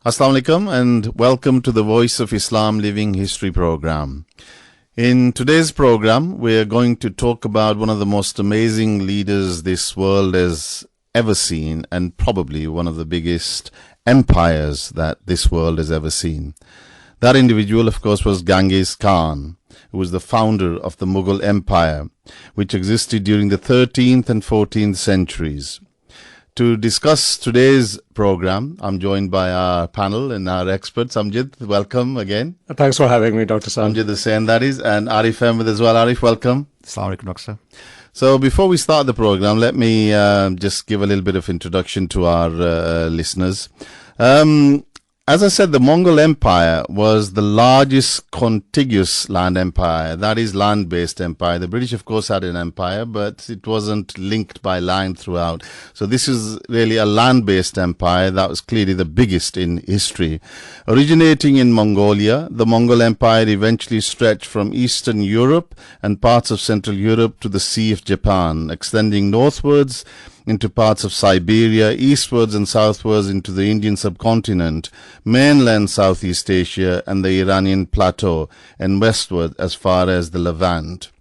Assalamu alaikum and welcome to the Voice of Islam Living History program. In today's program, we are going to talk about one of the most amazing leaders this world has ever seen and probably one of the biggest empires that this world has ever seen. That individual, of course, was Genghis Khan, who was the founder of the Mughal Empire, which existed during the 13th and 14th centuries. To discuss today's program, I'm joined by our panel and our experts. Amjad, welcome again. Thanks for having me, Dr. Sam. Amjad Hussain, that is, and Arif Ahmad as well. Arif, welcome. Assalamu alaikum, Doctor. So before we start the program, let me just give a little bit of introduction to our listeners. As I said, the Mongol Empire was the largest contiguous land empire, that is land-based empire. The British, of course, had an empire, but it wasn't linked by land throughout. So this is really a land-based empire that was clearly the biggest in history. Originating in Mongolia, the Mongol Empire eventually stretched from Eastern Europe and parts of Central Europe to the Sea of Japan, extending northwards into parts of Siberia, eastwards and southwards into the Indian subcontinent, mainland Southeast Asia and the Iranian plateau, and westward as far as the Levant.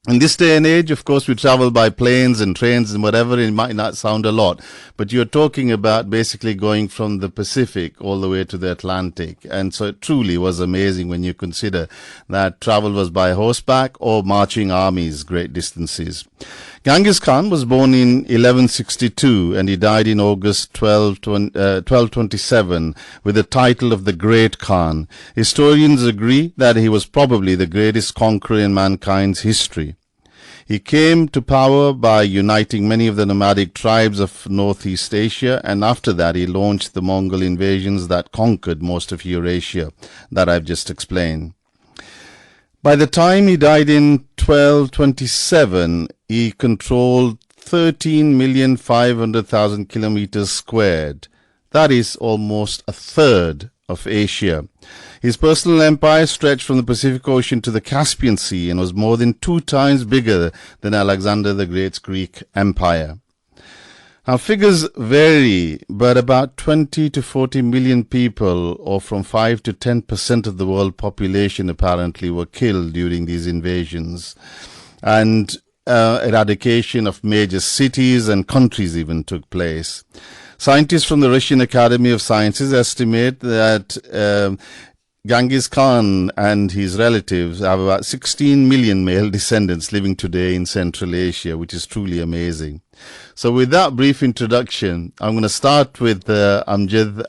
In this day and age, of course, we travel by planes and trains and whatever. It might not sound a lot, but you're talking about basically going from the Pacific all the way to the Atlantic. And so it truly was amazing when you consider that travel was by horseback or marching armies great distances. Genghis Khan was born in 1162 and he died in August 1227 with the title of the Great Khan. Historians agree that he was probably the greatest conqueror in mankind's history. He came to power by uniting many of the nomadic tribes of Northeast Asia, and after that he launched the Mongol invasions that conquered most of Eurasia that I've just explained. By the time he died in 1227, he controlled 13,500,000 kilometers squared. That is almost a third of Asia. His personal empire stretched from the Pacific Ocean to the Caspian Sea and was more than 2 times bigger than Alexander the Great's Greek Empire. Now, figures vary, but about 20 to 40 million people, or from 5 to 10% of the world population apparently, were killed during these invasions. And eradication of major cities and countries even took place. Scientists from the Russian Academy of Sciences estimate that Genghis Khan and his relatives have about 16 million male descendants living today in Central Asia, which is truly amazing. So with that brief introduction, I'm going to start with Amjad,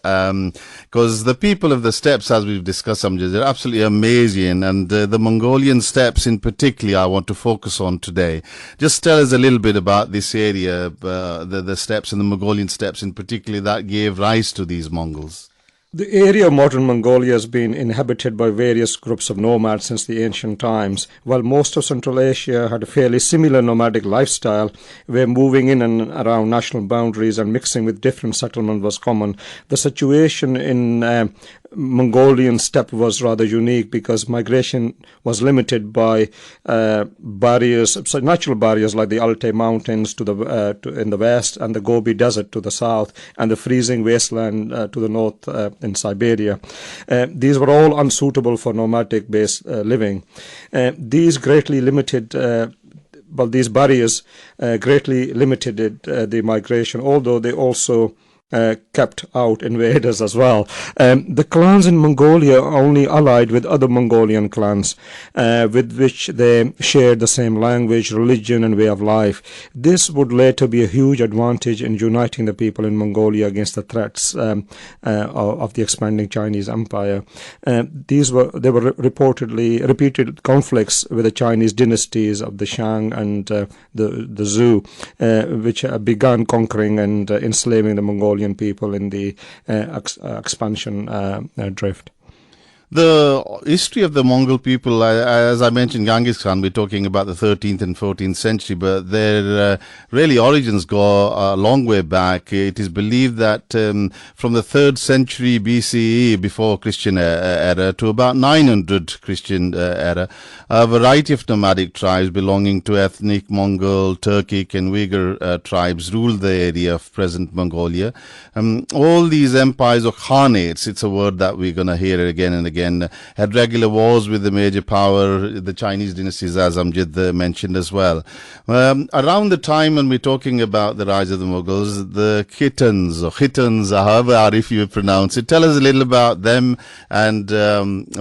because the people of the steppes, as we've discussed, Amjad, they're absolutely amazing. And the Mongolian steppes in particular, I want to focus on today. Just tell us a little bit about this area, the steppes and the Mongolian steppes in particular that gave rise to these Mongols. The area of modern Mongolia has been inhabited by various groups of nomads since the ancient times. While most of Central Asia had a fairly similar nomadic lifestyle, where moving in and around national boundaries and mixing with different settlements was common, the situation in Mongolian steppe was rather unique because migration was limited by natural barriers like the Altai Mountains in the west and the Gobi Desert to the south and the freezing wasteland to the north in Siberia. These were all unsuitable for nomadic-based living. These barriers greatly limited the migration, although they also kept out invaders as well. The clans in Mongolia are only allied with other Mongolian clans with which they shared the same language, religion and way of life. This would later be a huge advantage in uniting the people in Mongolia against the threats of the expanding Chinese empire. They were reportedly repeated conflicts with the Chinese dynasties of the Shang and the Zhou, which began conquering and enslaving the Mongolian people in the expansion drift. The history of the Mongol people, as I mentioned, Genghis Khan, we're talking about the 13th and 14th century, but their really origins go a long way back. It is believed that from the 3rd century BCE, before Christian era, to about 900 Christian era, a variety of nomadic tribes belonging to ethnic Mongol, Turkic, and Uyghur tribes ruled the area of present Mongolia. All these empires or khanates, it's a word that we're going to hear again and again, had regular wars with the major power, the Chinese dynasties, as Amjad mentioned as well. Around the time when we're talking about the rise of the Mughals, the Khitans, or Khitans, however Arif you pronounce it, tell us a little about them and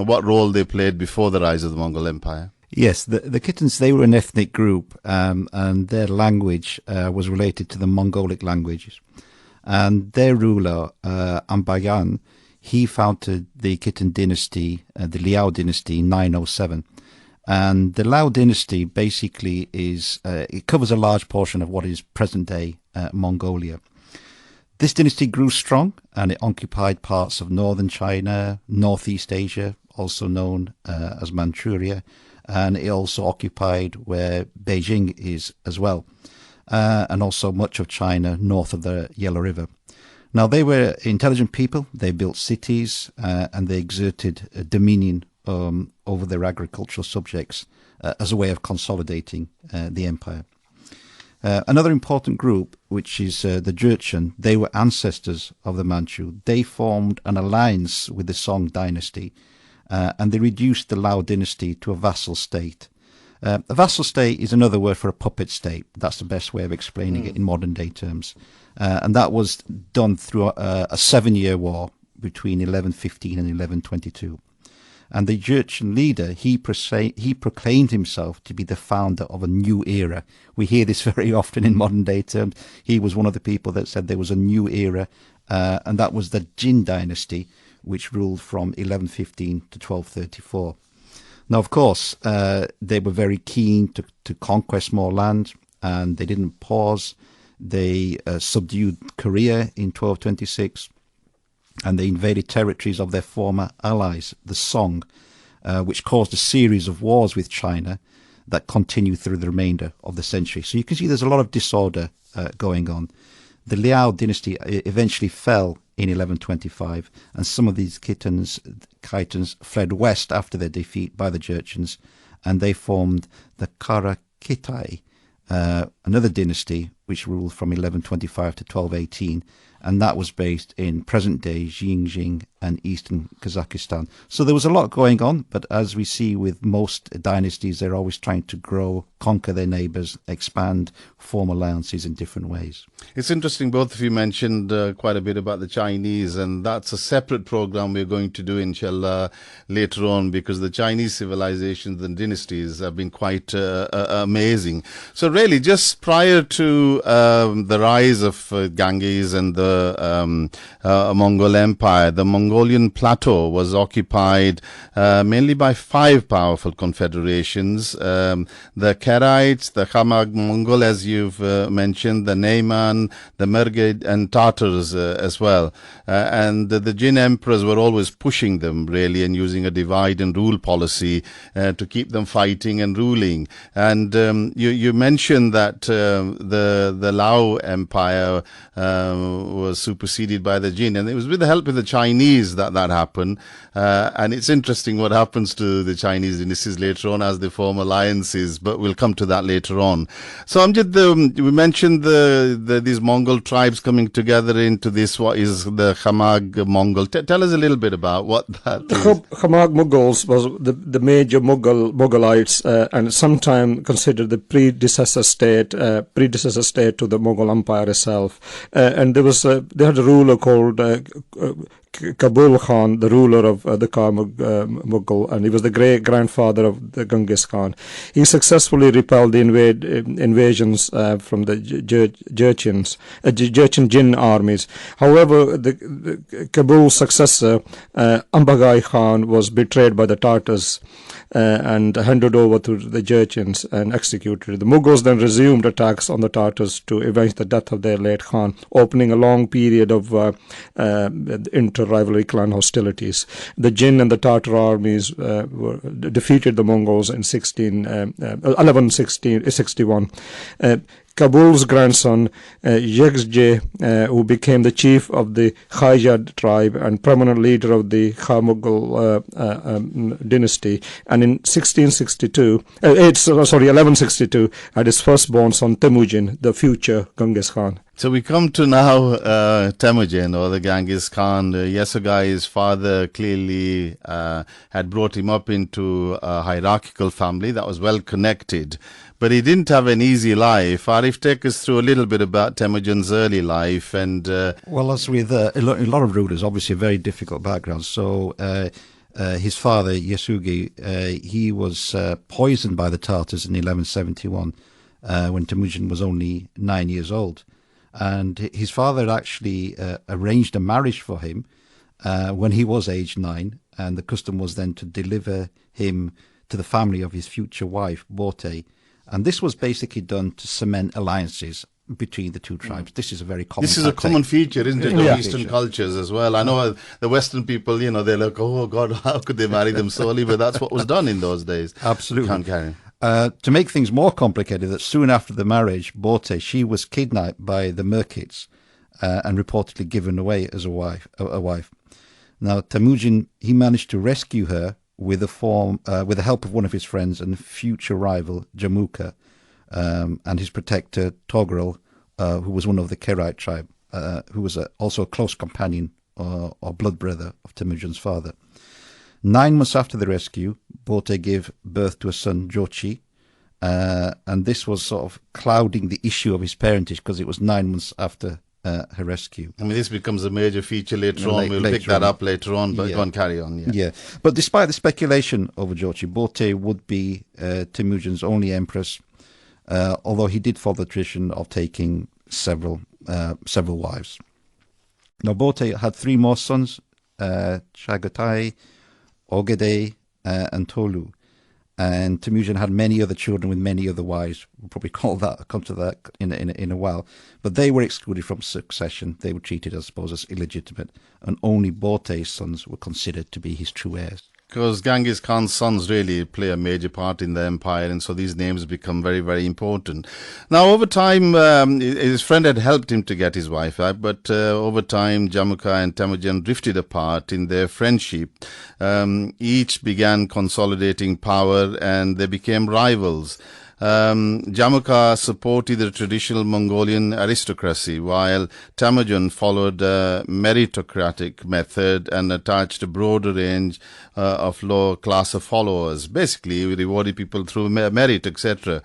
what role they played before the rise of the Mongol Empire. Yes, the Khitans, they were an ethnic group, and their language was related to the Mongolic languages. And their ruler, Amjad, he founded the Khitan dynasty, the Liao dynasty, in 907. And the Liao dynasty basically it covers a large portion of what is present-day Mongolia. This dynasty grew strong, and it occupied parts of northern China, northeast Asia, also known as Manchuria, and it also occupied where Beijing is as well, and also much of China north of the Yellow River. Now, they were intelligent people. They built cities and they exerted dominion over their agricultural subjects as a way of consolidating the empire. Another important group, which is the Jurchen, they were ancestors of the Manchu. They formed an alliance with the Song dynasty and they reduced the Liao dynasty to a vassal state. A vassal state is another word for a puppet state. That's the best way of explaining it in modern day terms. And that was done through a 7-year war between 1115 and 1122. And the Jurchen leader, he proclaimed himself to be the founder of a new era. We hear this very often in modern day terms. He was one of the people that said there was a new era, and that was the Jin dynasty, which ruled from 1115 to 1234. Now, of course, they were very keen to conquest more land, and they didn't pause. They subdued Korea in 1226, and they invaded territories of their former allies, the Song, which caused a series of wars with China that continued through the remainder of the century. So you can see there's a lot of disorder going on. The Liao dynasty eventually fell in 1125, and some of these Khitans fled west after their defeat by the Jurchens, and they formed the Karakitai, another dynasty which ruled from 1125 to 1218, and that was based in present-day Xinjiang and eastern Kazakhstan. So there was a lot going on, but as we see with most dynasties, they're always trying to grow, conquer their neighbors, expand, form alliances in different ways. It's interesting, both of you mentioned quite a bit about the Chinese, and that's a separate program we're going to do, inshallah, later on, because the Chinese civilizations and dynasties have been quite amazing. So really, just prior to the rise of Genghis and the Mongol Empire, the Mongolian plateau was occupied mainly by 5 powerful confederations. The Karaites, the Khamag Mongol, as you've mentioned, the Nayman, the Mergid, and Tatars as well. And the Jin emperors were always pushing them, really, and using a divide and rule policy to keep them fighting and ruling. And you mentioned that the Liao Empire was superseded by the Jin, and it was with the help of the Chinese that happened. And it's interesting what happens to the Chinese dynasties later on as they form alliances, but we'll come to that later on. So Amjad, we mentioned these Mongol tribes coming together into this, what is the Khamag Mongol. Tell us a little bit about what that is. The Khamag Mughals was the major Mughalites, and sometimes considered the predecessor state to the Mughal Empire itself. And they had a ruler called Kabul Khan, the ruler of the Khamag Mughal, and he was the great-grandfather of the Genghis Khan. He successfully repelled the invasions from the Jurchen Jin armies. However, the Kabul's successor, Ambagai Khan, was betrayed by the Tatars and handed over to the Jurchens and executed. The Mughals then resumed attacks on the Tatars to avenge the death of their late Khan, opening a long period of inter-rivalry clan hostilities. The Jinn and the Tartar armies defeated the Mongols in 1161. Kabul's grandson, Yeghzje, who became the chief of the Khayyad tribe and permanent leader of the Khamugul dynasty, and in 1162, had his firstborn son Temujin, the future Genghis Khan. So we come to now Temujin, or the Genghis Khan. Yesugai, his father, clearly had brought him up into a hierarchical family that was well connected. But he didn't have an easy life. Arif, take us through a little bit about Temujin's early life. And well, as with a lot of rulers, obviously a very difficult background. So his father, Yesugi, he was poisoned by the Tartars in 1171 when Temujin was only 9 years old. And his father actually arranged a marriage for him when he was age 9. And the custom was then to deliver him to the family of his future wife, Bote. And this was basically done to cement alliances between the two tribes. This is a very common This is a common feature, isn't it, of Eastern cultures as well. I know the Western people, they're like, oh, God, how could they marry them solely? But that's what was done in those days. Absolutely. Can't carry To make things more complicated, that soon after the marriage, Bote, she was kidnapped by the Merkits and reportedly given away as a wife. Now, Temujin, he managed to rescue her with the help of one of his friends and future rival Jamuka, and his protector Togrul, who was one of the Kerite tribe, who was also a close companion or blood brother of Temujin's father. 9 months after the rescue, Bote gave birth to a son, Jochi, and this was sort of clouding the issue of his parentage because it was 9 months after her rescue. I mean, this becomes a major feature later on. We'll pick that up later on, but go on, carry on. Yeah. But despite the speculation over Jochi, Bote would be Temujin's only empress, although he did follow the tradition of taking several wives. Now, Bote had 3 more sons, Chagatai, Ogedei, and Tolu. And Temujin had many other children with many other wives. We'll probably come to that in a while. But they were excluded from succession. They were treated, I suppose, as illegitimate. And only Bote's sons were considered to be his true heirs. Because Genghis Khan's sons really play a major part in the empire, and so these names become very, very important. Now, over time, his friend had helped him to get his wife, right? But over time, Jamuka and Temujin drifted apart in their friendship. Each began consolidating power, and they became rivals. Jamuka supported the traditional Mongolian aristocracy, while Temujin followed a meritocratic method and attached a broader range of lower class of followers. Basically, we rewarded people through merit, etc.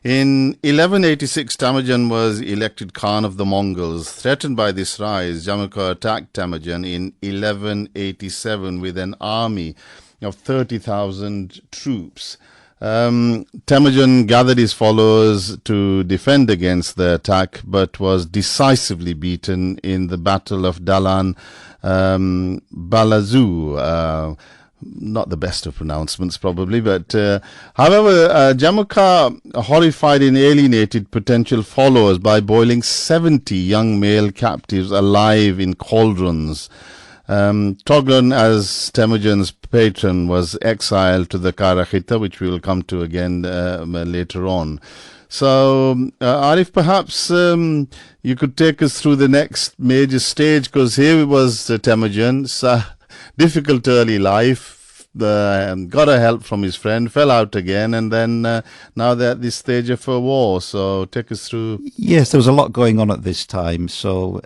In 1186, Temujin was elected Khan of the Mongols. Threatened by this rise, Jamuka attacked Temujin in 1187 with an army of 30,000 troops. Temujin gathered his followers to defend against the attack, but was decisively beaten in the Battle of Dalan Balazu. Not the best of pronouncements, probably, but however, Jamuka horrified and alienated potential followers by boiling 70 young male captives alive in cauldrons. Toglan, as Temujin's patron, was exiled to the Karakhita, which we will come to again later on. So, Arif, perhaps you could take us through the next major stage, because here was Temujin, difficult early life, got a help from his friend, fell out again, and then now they're at this stage of a war. So take us through. Yes, there was a lot going on at this time. So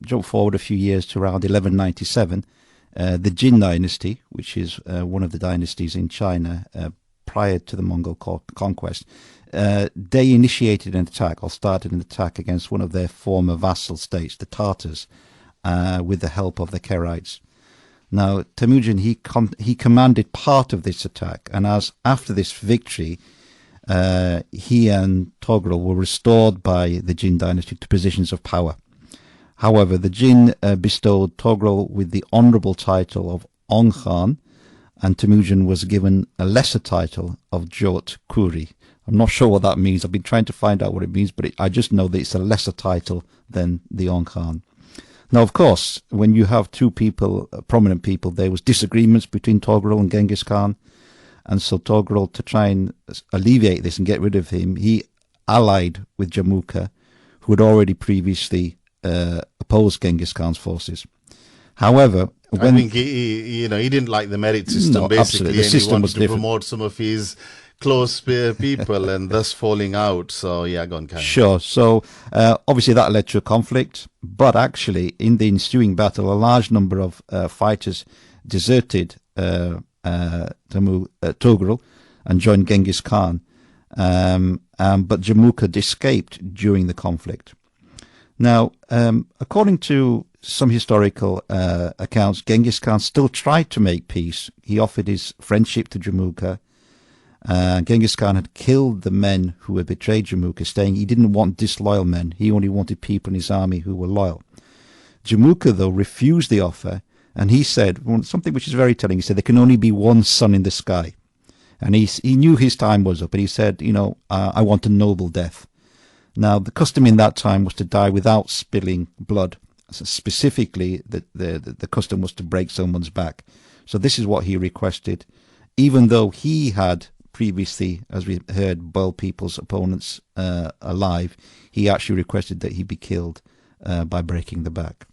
jump forward a few years to around 1197. The Jin dynasty, which is one of the dynasties in China prior to the Mongol conquest, they initiated an attack, or started an attack against one of their former vassal states, the Tartars, with the help of the Kerites. Now, Temujin, he commanded part of this attack, and after this victory, he and Togrul were restored by the Jin dynasty to positions of power. However, the Jin bestowed Togrul with the honourable title of Ong Khan, and Temujin was given a lesser title of Jot Kuri. I'm not sure what that means. I've been trying to find out what it means, but I just know that it's a lesser title than the Ong Khan. Now, of course, when you have two people, prominent people, there was disagreements between Togrul and Genghis Khan. And so Togrul, to try and alleviate this and get rid of him, he allied with Jamuka, who had already previously opposed Genghis Khan's forces. However, I think he didn't like the merit system, basically, absolutely. The system and he wanted was to different. promote some of his close people, and thus falling out. So yeah, go on, Karen. Sure. So obviously that led to a conflict, but actually in the ensuing battle, a large number of fighters deserted Togrul and joined Genghis Khan, but Jamuka escaped during the conflict. Now, according to some historical accounts, Genghis Khan still tried to make peace. He offered his friendship to Jamuka. Genghis Khan had killed the men who had betrayed Jamuka, saying he didn't want disloyal men. He only wanted people in his army who were loyal. Jamuka, though, refused the offer, and he said something which is very telling. He said, there can only be one sun in the sky. And he knew his time was up, and he said, I want a noble death. Now, the custom in that time was to die without spilling blood. So specifically, the custom was to break someone's back. So this is what he requested, even though he had previously, as we heard, boiled people's opponents alive. He actually requested that he be killed by breaking the back.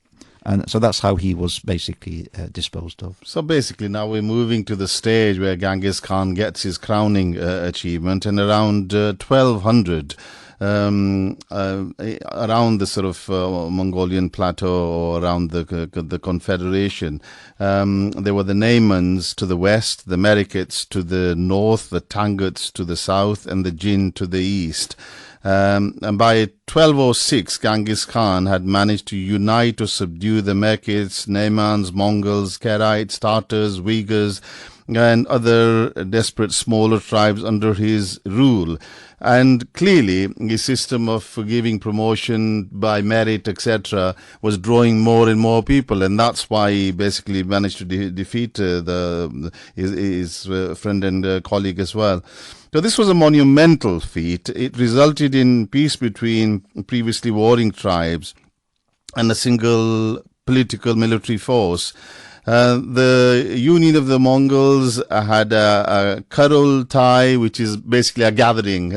And so that's how he was basically disposed of. So basically now we're moving to the stage where Genghis Khan gets his crowning achievement, and around 1200, around the sort of Mongolian plateau, or around the Confederation, there were the Naimans to the west, the Merikits to the north, the Tanguts to the south, and the Jin to the east. And by 1206, Genghis Khan had managed to unite or subdue the Merkits, Naimans, Mongols, Karites, Tartars, Uyghurs, and other desperate smaller tribes under his rule. And clearly, his system of giving promotion by merit, etc., was drawing more and more people, and that's why he basically managed to defeat his friend and colleague as well. So this was a monumental feat. It resulted in peace between previously warring tribes and a single political military force. The Union of the Mongols had a Kurultai, which is basically a gathering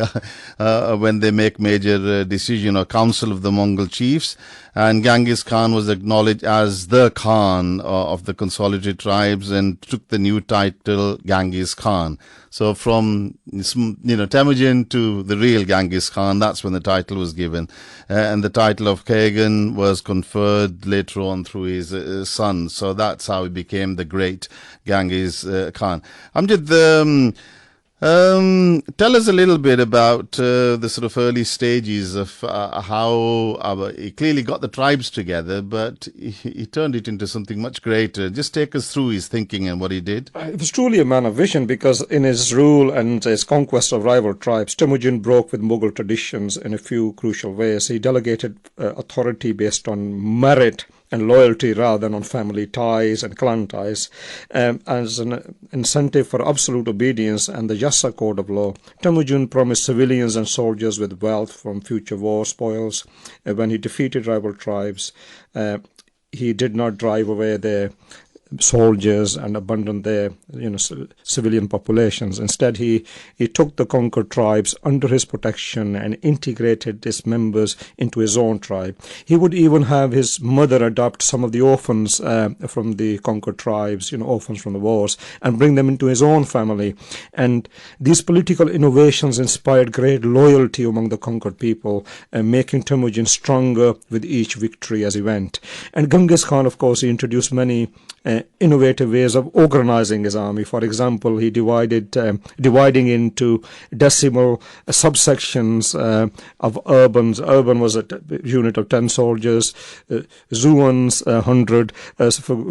when they make major decision, or council of the Mongol chiefs. And Genghis Khan was acknowledged as the Khan of the consolidated tribes and took the new title Genghis Khan. So from Temujin to the real Genghis Khan, that's when the title was given. And the title of Kagan was conferred later on through his son. So that's how he became the great Genghis Khan. Amjad, tell us a little bit about the sort of early stages of how he clearly got the tribes together, but he turned it into something much greater. Just take us through his thinking and what he did. He was truly a man of vision, because in his rule and his conquest of rival tribes, Temujin broke with Mughal traditions in a few crucial ways. He delegated authority based on merit and loyalty rather than on family ties and clan ties. As an incentive for absolute obedience and the Yassa code of law, Temujin promised civilians and soldiers with wealth from future war spoils. When he defeated rival tribes, he did not drive away their soldiers and abandon their civilian populations. Instead, he took the conquered tribes under his protection and integrated his members into his own tribe. He would even have his mother adopt some of the orphans from the conquered tribes, orphans from the wars, and bring them into his own family. And these political innovations inspired great loyalty among the conquered people, making Temujin stronger with each victory as he went. And Genghis Khan, of course, he introduced many innovative ways of organizing his army. For example, he dividing into decimal subsections of urbans. Urban was a unit of 10 soldiers, Zuans 100.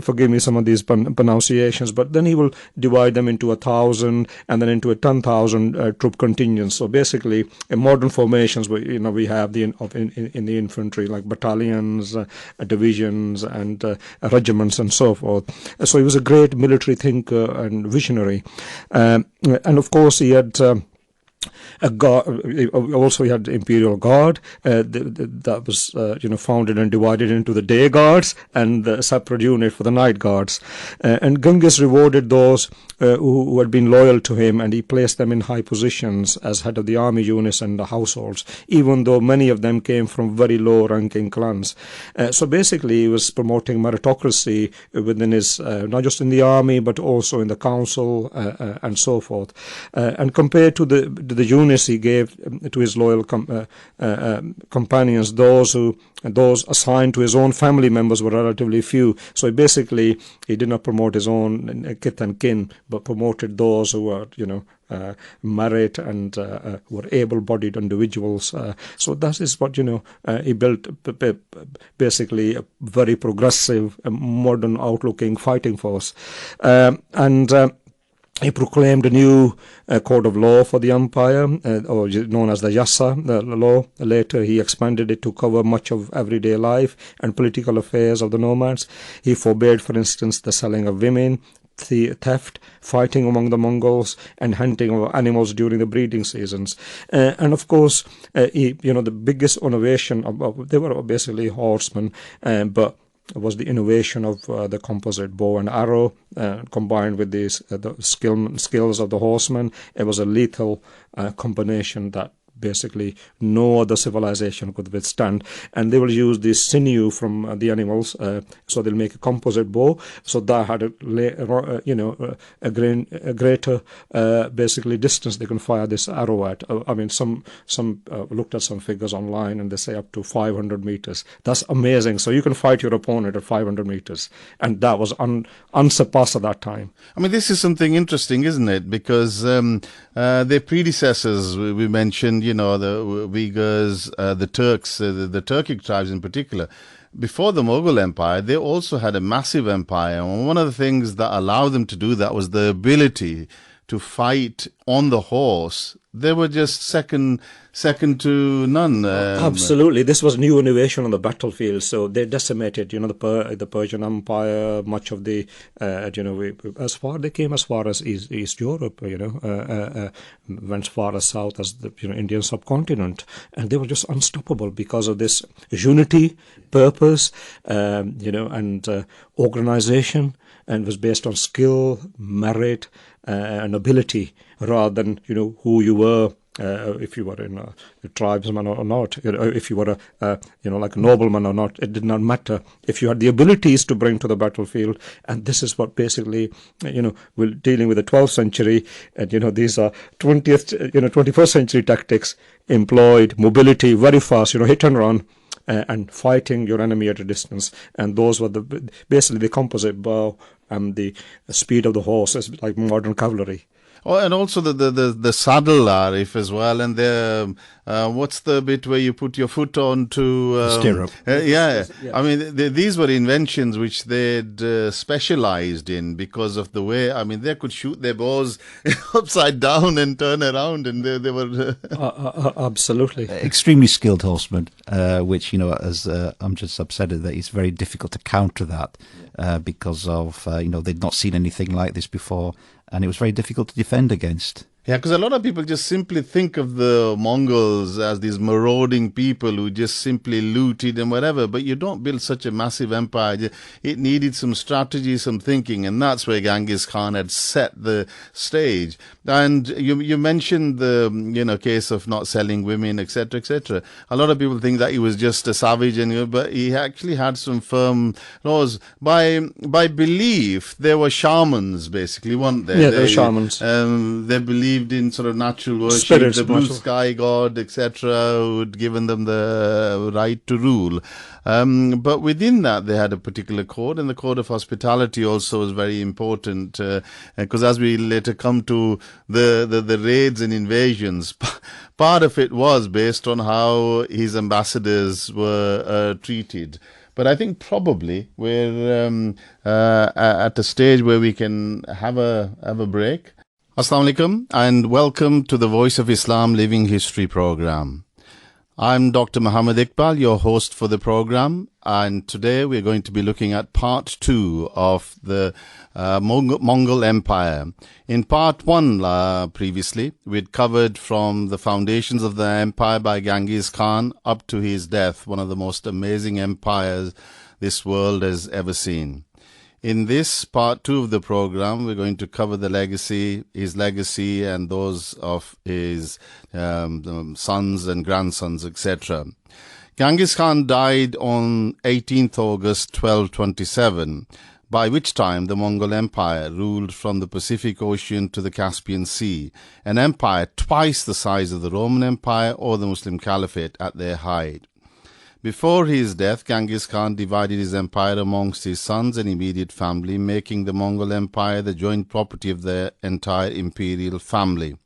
Forgive me some of these pronunciations, but then he will divide them into 1,000 and then into a 10,000 troop contingent. So basically, in modern formations, we have in the infantry, like battalions, divisions, and regiments, and so forth. So he was a great military thinker and visionary. And of course, he had a guard. Also, he had the imperial guard that was founded and divided into the day guards and the separate unit for the night guards. And Genghis rewarded those who had been loyal to him, and he placed them in high positions as head of the army units and the households, even though many of them came from very low-ranking clans. So basically, he was promoting meritocracy within his, not just in the army, but also in the council and so forth. And compared to the units he gave to his loyal companions, those assigned to his own family members were relatively few. So basically, he did not promote his own kith and kin, but promoted those who were, merit and were able-bodied individuals. So that is what, he built basically a very progressive, modern outlooking fighting force. He proclaimed a new code of law for the empire, or known as the Yasa, the law. Later, he expanded it to cover much of everyday life and political affairs of the nomads. He forbade, for instance, the selling of women, theft, fighting among the Mongols, and hunting of animals during the breeding seasons. And of course, the biggest innovation they were basically horsemen, but was the innovation of the composite bow and arrow combined with the skills of the horseman. It was a lethal combination that basically no other civilization could withstand. And they will use the sinew from the animals, so they'll make a composite bow. So that had a greater basically distance they can fire this arrow at. I mean, some looked at some figures online, and they say up to 500 meters. That's amazing. So you can fight your opponent at 500 meters, and that was unsurpassed at that time. I mean, this is something interesting, isn't it? Because their predecessors, we mentioned, the Uyghurs, the Turks, the Turkic tribes in particular, before the Mughal Empire, they also had a massive empire. And one of the things that allowed them to do that was the ability to fight on the horse. They were just second to none. Absolutely, this was new innovation on the battlefield. So they decimated, the Persian Empire, much of the, they came as far as East Europe, went as far as south as the Indian subcontinent, and they were just unstoppable because of this unity, purpose, and organization, and was based on skill, merit, and ability, rather than who you were, if you were in a tribesman or not, if you were like a nobleman or not. It did not matter if you had the abilities to bring to the battlefield. And this is what basically, we're dealing with the 12th century, and these are 21st century tactics employed, mobility, very fast, hit and run. And fighting your enemy at a distance, and those were basically the composite bow and the speed of the horse is like modern cavalry. Oh, and also the saddle, Arif, as well, and the what's the bit where you put your foot on to stirrup? Yeah, I mean these were inventions which they'd specialized in because of the way. I mean, they could shoot their bows upside down and turn around, and they were absolutely extremely skilled horsemen. Which as Amjad said, that it's very difficult to counter that because of they'd not seen anything like this before. And it was very difficult to defend against. Yeah, because a lot of people just simply think of the Mongols as these marauding people who just simply looted and whatever. But you don't build such a massive empire. It needed some strategy, some thinking, and that's where Genghis Khan had set the stage. And you mentioned the case of not selling women, etc., etc. A lot of people think that he was just a savage, but he actually had some firm laws. By belief, there were shamans, basically, weren't there? Yeah, there were shamans. They believed in sort of natural worship, spirits, the blue sky god, etc., who had given them the right to rule. But within that, they had a particular code, and the code of hospitality also was very important, because as we later come to the raids and invasions, part of it was based on how his ambassadors were treated. But I think probably we're at a stage where we can have a break. Assalamu alaikum and welcome to the Voice of Islam Living History program. I'm Dr. Mohammed Iqbal, your host for the program, and today we're going to be looking at part 2 of the Mongol Empire. In part 1 previously, we'd covered from the foundations of the empire by Genghis Khan up to his death, one of the most amazing empires this world has ever seen. In this part 2 of the program, we're going to cover his legacy and those of his sons and grandsons, etc. Genghis Khan died on 18th August 1227, by which time the Mongol Empire ruled from the Pacific Ocean to the Caspian Sea, an empire twice the size of the Roman Empire or the Muslim Caliphate at their height. Before his death, Genghis Khan divided his empire amongst his sons and immediate family, making the Mongol Empire the joint property of the entire imperial family.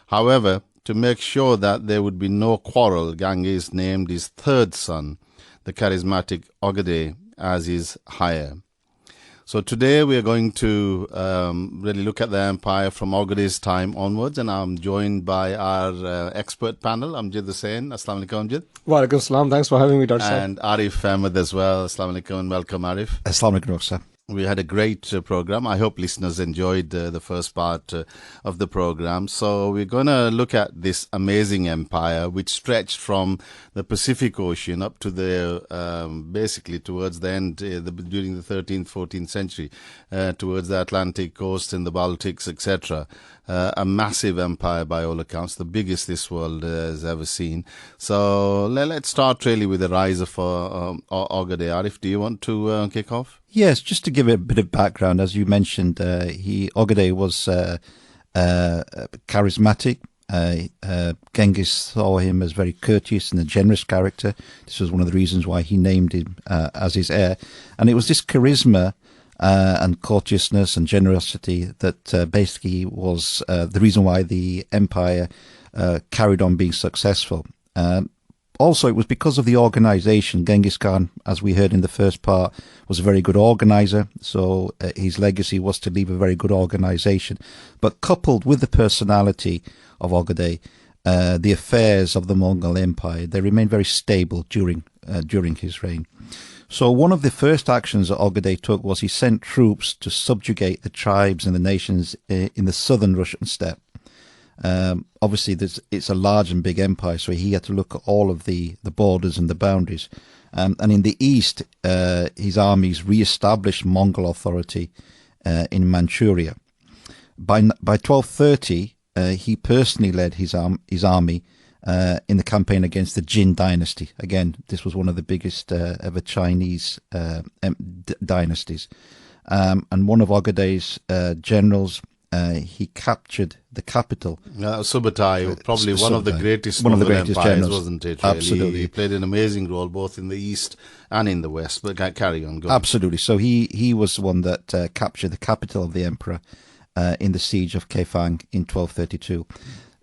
However, to make sure that there would be no quarrel, Genghis named his third son, the charismatic Ogadei, as his heir. So today we are going to really look at the empire from Ogadei's time onwards, and I'm joined by our expert panel, Amjad Hussain. Assalamu alaikum, Amjad. Wa alaikum salam. Thanks for having me, Dr. Saab. And Arif Ahmad as well. Assalamu alaikum and welcome, Arif. Assalamu alaikum, Dr. Saab. We had a great program. I hope listeners enjoyed the first part of the program. So we're going to look at this amazing empire which stretched from the Pacific Ocean up to the basically towards the end during the 13th, 14th century, towards the Atlantic coast and the Baltics, etc. A massive empire by all accounts, the biggest this world has ever seen. So let's start really with the rise of Ogadei. Arif, do you want to kick off? Yes, just to give a bit of background, as you mentioned, Ogadei was charismatic. Genghis saw him as very courteous and a generous character. This was one of the reasons why he named him as his heir. And it was this charisma and courteousness and generosity that basically was the reason why the empire carried on being successful. Also, it was because of the organization. Genghis Khan, as we heard in the first part, was a very good organizer. So his legacy was to leave a very good organization. But coupled with the personality of Ogadei, the affairs of the Mongol Empire, they remained very stable during his reign. So one of the first actions that Ogadei took was he sent troops to subjugate the tribes and the nations in the southern Russian steppe. Obviously, it's a large and big empire, so he had to look at all of the borders and the boundaries. And in the east, his armies re-established Mongol authority in Manchuria. By 1230, he personally led his army in the campaign against the Jin dynasty. Again, this was one of the biggest ever Chinese dynasties. And one of Ogadei's generals, he captured the capital. Subutai, probably one of the greatest empires, generals. Wasn't it? Really? Absolutely. He played an amazing role both in the east and in the west. But carry on. Go Absolutely. On. So he was the one that captured the capital of the emperor in the siege of Kaifang in 1232.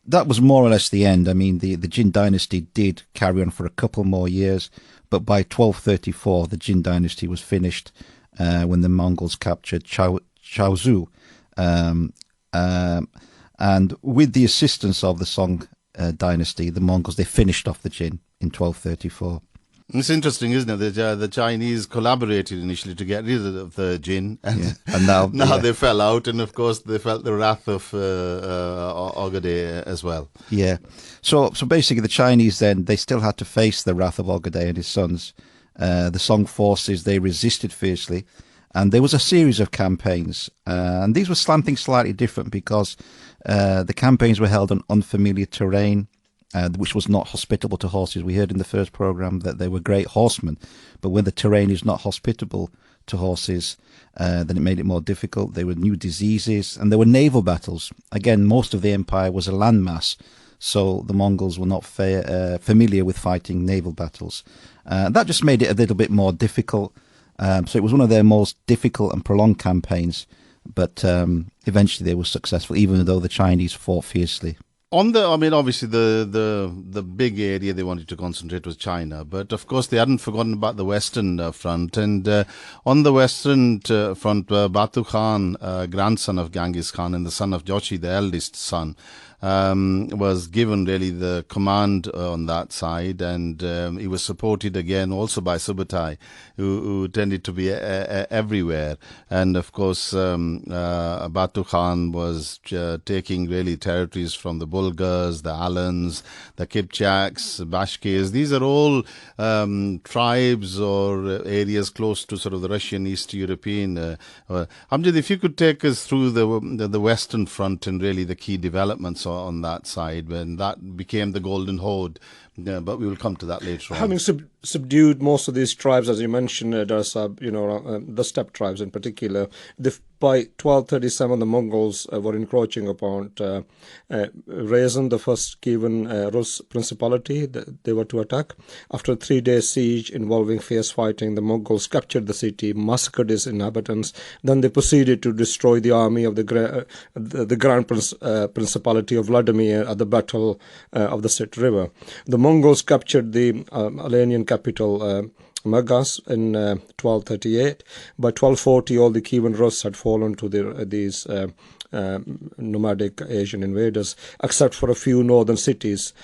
That was more or less the end. I mean, the Jin dynasty did carry on for a couple more years, but by 1234, the Jin dynasty was finished when the Mongols captured Chaozu. And with the assistance of the Song dynasty, the Mongols, they finished off the Jin in 1234. It's interesting, isn't it? The Chinese collaborated initially to get rid of the Jin, and now they fell out, and of course they felt the wrath of Ogadei as well. Yeah. So basically the Chinese then, they still had to face the wrath of Ogadei and his sons. The Song forces, they resisted fiercely. And there was a series of campaigns, and these were something slightly different because the campaigns were held on unfamiliar terrain, which was not hospitable to horses. We heard in the first program that they were great horsemen, but when the terrain is not hospitable to horses, then it made it more difficult. There were new diseases, and there were naval battles. Again, most of the empire was a landmass, so the Mongols were not familiar with fighting naval battles. That just made it a little bit more difficult. So it was one of their most difficult and prolonged campaigns, but eventually they were successful, even though the Chinese fought fiercely. Obviously the big area they wanted to concentrate was China, but of course they hadn't forgotten about the Western front. And on the Western front, Batu Khan, grandson of Genghis Khan and the son of Jochi, the eldest son, was given really the command on that side, and he was supported again also by Subutai, who tended to be everywhere. And of course, Batu Khan was taking really territories from the Bulgars, the Alans, the Kipchaks, Bashkirs. These are all tribes or areas close to sort of the Russian East European. Amjad, if you could take us through the Western Front and really the key developments on that side, when that became the Golden Horde. But we will come to that later on. Having subdued most of these tribes, as you mentioned, the steppe tribes in particular, by 1237 the Mongols were encroaching upon Rezan, the first given Rus principality that they were to attack. After a 3-day siege involving fierce fighting, the Mongols captured the city, massacred its inhabitants. Then they proceeded to destroy the army of the Grand Principality of Vladimir at the Battle of the Sit River. The Mongols captured the Alanian capital Magas in 1238. By 1240, all the Kievan Rus had fallen to these nomadic Asian invaders, except for a few northern cities.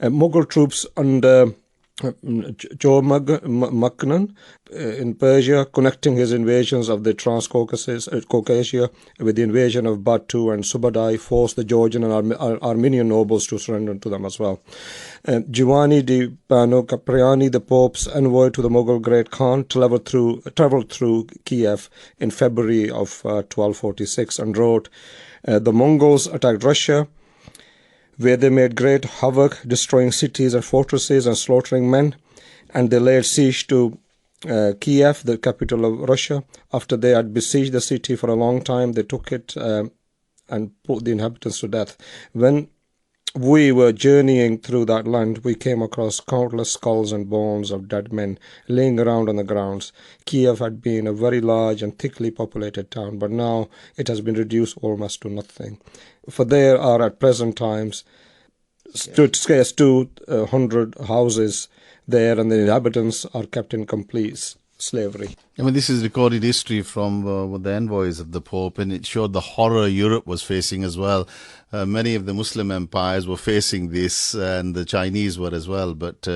Mughal troops under Maknan in Persia, connecting his invasions of the Caucasia with the invasion of Batu and Subadai, forced the Georgian and Armenian nobles to surrender to them as well. Giovanni di Pano Capriani, the Pope's envoy to the Mughal Great Khan, travelled through Kiev in February of 1246 and wrote, "The Mongols attacked Russia, where they made great havoc, destroying cities and fortresses and slaughtering men, and they laid siege to Kiev, the capital of Russia. After they had besieged the city for a long time, they took it and put the inhabitants to death. When we were journeying through that land, we came across countless skulls and bones of dead men laying around on the grounds. Kiev had been a very large and thickly populated town, but now it has been reduced almost to nothing. For there are at present times scarce 200 houses there, and the inhabitants are kept in complete slavery." I mean, this is recorded history from the envoys of the Pope, and it showed the horror Europe was facing as well. Many of the Muslim empires were facing this, and the Chinese were as well, but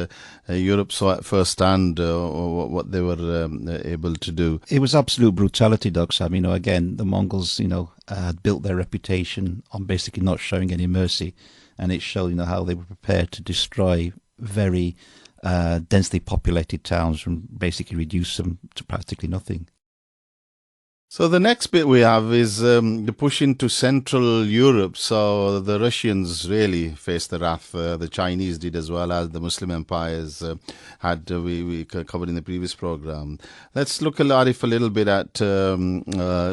Europe saw at first hand what they were able to do. It was absolute brutality, Doc Sam. Again, the Mongols, had built their reputation on basically not showing any mercy, and it showed, how they were prepared to destroy very densely populated towns and basically reduce them to practically nothing. So the next bit we have is the push into Central Europe. So the Russians really faced the wrath. The Chinese did as well, as the Muslim empires had. We covered in the previous program. Let's look, Arif, a little bit at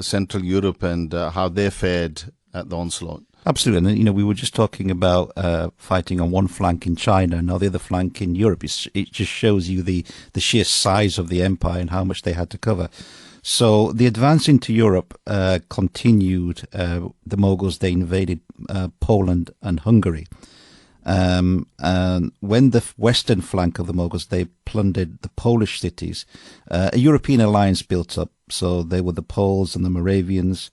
Central Europe and how they fared at the onslaught. Absolutely. And, we were just talking about fighting on one flank in China, now the other flank in Europe. It just shows you the sheer size of the empire and how much they had to cover. So the advance into Europe continued. The Mongols, they invaded Poland and Hungary. And when the western flank of the Mongols, they plundered the Polish cities, a European alliance built up. So they were the Poles and the Moravians,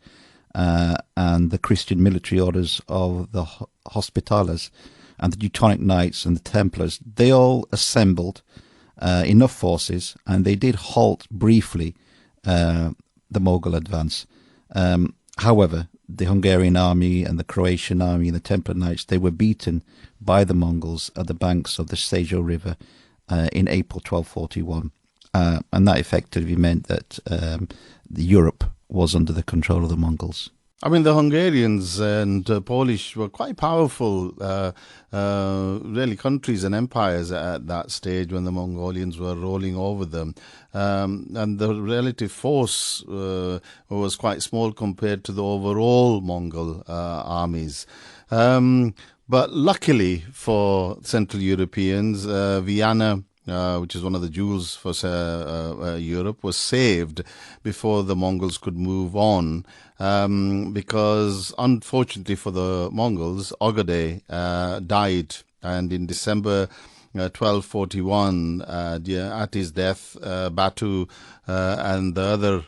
and the Christian military orders of the Hospitallers and the Teutonic Knights and the Templars. They all assembled enough forces, and they did halt briefly the Mughal advance. However, the Hungarian army and the Croatian army and the Templar Knights, they were beaten by the Mongols at the banks of the Sejo River in April 1241. And that effectively meant that Europe was under the control of the Mongols. I mean, the Hungarians and Polish were quite powerful, really, countries and empires at that stage when the Mongolians were rolling over them. And the relative force was quite small compared to the overall Mongol armies. But luckily for Central Europeans, Vienna, which is one of the jewels for Europe, was saved before the Mongols could move on, because unfortunately for the Mongols, Ogade died, and in December 1241, at his death, Batu and the other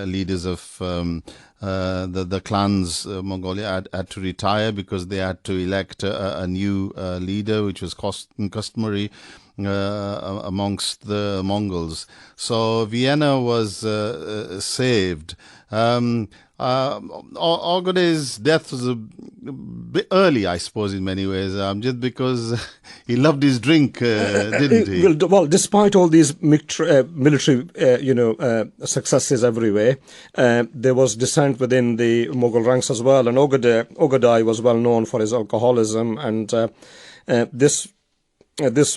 leaders of the clans, Mongolia, had to retire because they had to elect a new leader, which was customary amongst the Mongols. So Vienna was saved. Ogeday's death was a bit early, I suppose, in many ways, just because he loved his drink, didn't he? Well, despite all these military, successes everywhere, there was dissent within the Mughal ranks as well. And Ogaday was well known for his alcoholism, and this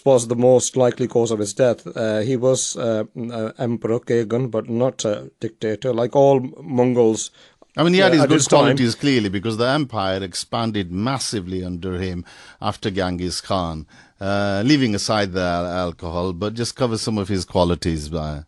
was the most likely cause of his death. He was Emperor Kagan, but not a dictator. Like all Mongols, I mean, he had his good time, qualities, clearly, because the empire expanded massively under him after Genghis Khan, leaving aside the alcohol, but just cover some of his qualities. Well,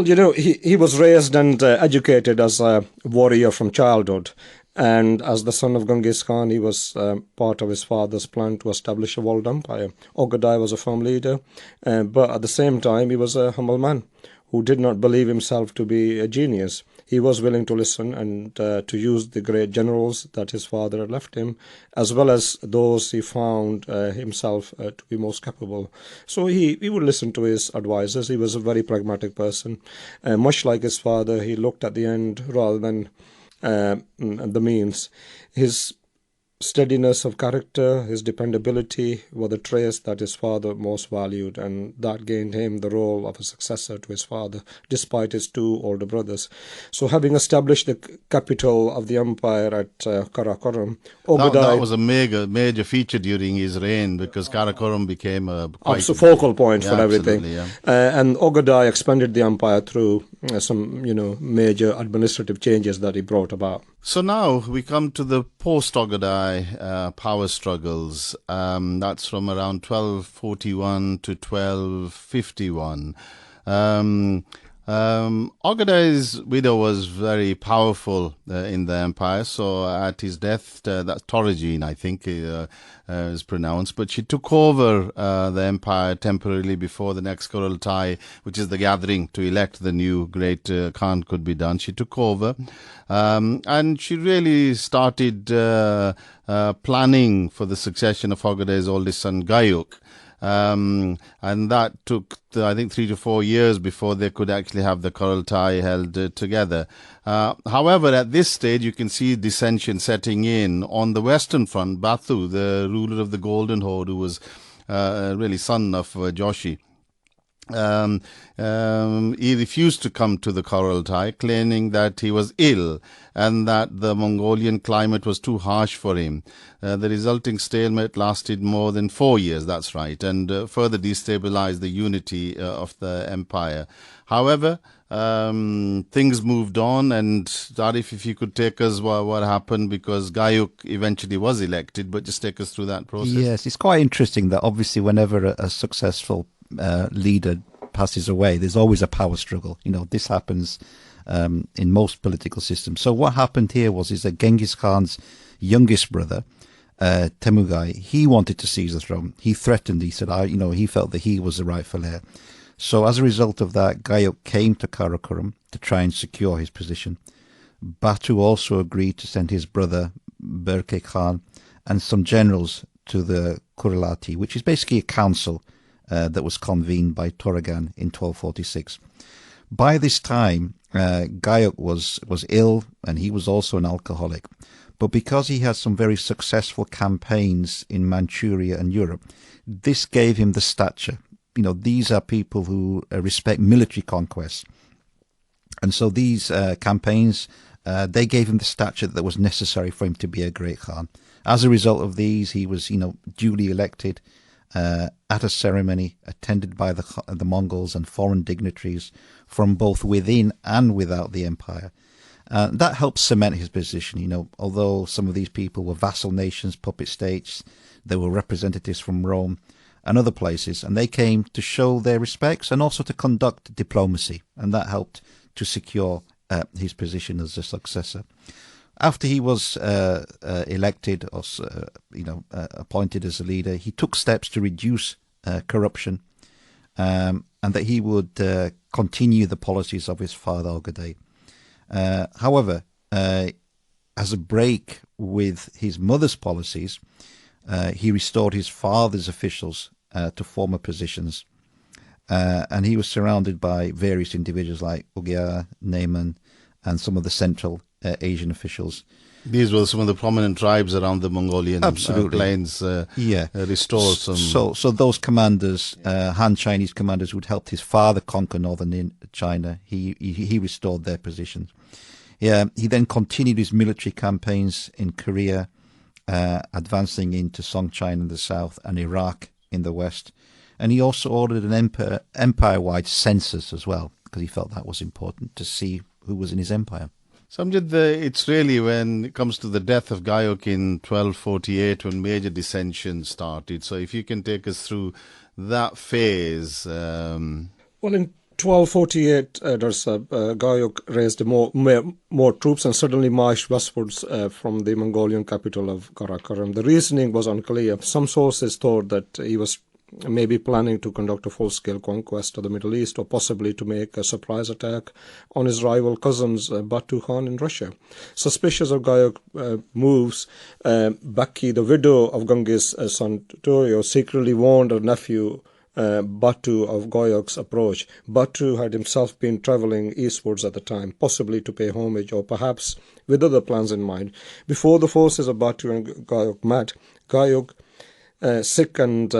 he was raised and educated as a warrior from childhood. And as the son of Genghis Khan, he was part of his father's plan to establish a world empire. Ogaday was a firm leader, but at the same time, he was a humble man who did not believe himself to be a genius. He was willing to listen and to use the great generals that his father had left him, as well as those he found himself to be most capable. So he would listen to his advisors. He was a very pragmatic person. Much like his father, he looked at the end rather than the means. His steadiness of character, his dependability were the traits that his father most valued, and that gained him the role of a successor to his father, despite his two older brothers. So having established the capital of the empire at Karakoram, Ogaday... That was a major feature during his reign, because Karakoram became a focal point for everything. Yeah. And Ogaday expanded the empire through some, major administrative changes that he brought about. So now we come to the post-Ogaday power struggles. That's from around 1241 to 1251. Ogaday's widow was very powerful in the empire, so at his death, that's Toragine, I think is pronounced, but she took over the empire temporarily before the next Kurultai, which is the gathering to elect the new great Khan, could be done. She took over, and she really started planning for the succession of Ogaday's oldest son, Gayuk. And that took, I think, 3 to 4 years before they could actually have the Kurultai held together. However, at this stage, you can see dissension setting in on the Western Front. Batu, the ruler of the Golden Horde, who was really son of Joshi, he refused to come to the Kurultai, claiming that he was ill and that the Mongolian climate was too harsh for him. The resulting stalemate lasted more than 4 years, that's right, and further destabilized the unity of the empire. However, things moved on, and Arif, if you could take us what happened, because Gayuk eventually was elected, but just take us through that process. Yes, it's quite interesting that obviously whenever a successful leader passes away, there's always a power struggle. This happens in most political systems. So what happened here is that Genghis Khan's youngest brother, Temugai, he wanted to seize the throne. He threatened, he said, he felt that he was the rightful heir. So as a result of that, Gayuk came to Karakoram to try and secure his position. Batu also agreed to send his brother, Berke Khan, and some generals to the Kurulati, which is basically a council that was convened by Toragan in 1246. By this time, Gayuk was ill, and he was also an alcoholic. But because he had some very successful campaigns in Manchuria and Europe, this gave him the stature. These are people who respect military conquests. And so these campaigns, they gave him the stature that was necessary for him to be a great Khan. As a result of these, he was, duly elected at a ceremony attended by the Mongols and foreign dignitaries from both within and without the empire. That helped cement his position. Although some of these people were vassal nations, puppet states, they were representatives from Rome and other places, and they came to show their respects and also to conduct diplomacy, and that helped to secure his position as a successor. After he was elected or appointed as a leader, he took steps to reduce corruption, and that he would continue the policies of his father Ogaday. However, as a break with his mother's policies, he restored his father's officials to former positions, and he was surrounded by various individuals like Ugya, Neyman, and some of the Central Asian officials. These were some of the prominent tribes around the Mongolian plains. Restored some. So those commanders, Han Chinese commanders, who'd helped his father conquer northern China, he restored their positions. Yeah, he then continued his military campaigns in Korea, advancing into Song China in the south and Iraq in the west. And he also ordered an empire-wide census as well, because he felt that was important to see who was in his empire. So, Amjad, it's really when it comes to the death of Gayok in 1248 when major dissension started. So if you can take us through that phase. Well, in 1248, Gayok raised more troops and suddenly marched westwards from the Mongolian capital of Karakoram. The reasoning was unclear. Some sources thought that he was maybe planning to conduct a full-scale conquest of the Middle East, or possibly to make a surprise attack on his rival cousins Batu Khan in Russia. Suspicious of Gayok's moves, Baki, the widow of Genghis' son Toyo, secretly warned her nephew Batu of Gayok's approach. Batu had himself been travelling eastwards at the time, possibly to pay homage or perhaps with other plans in mind. Before the forces of Batu and Gayok met, Gayok, sick and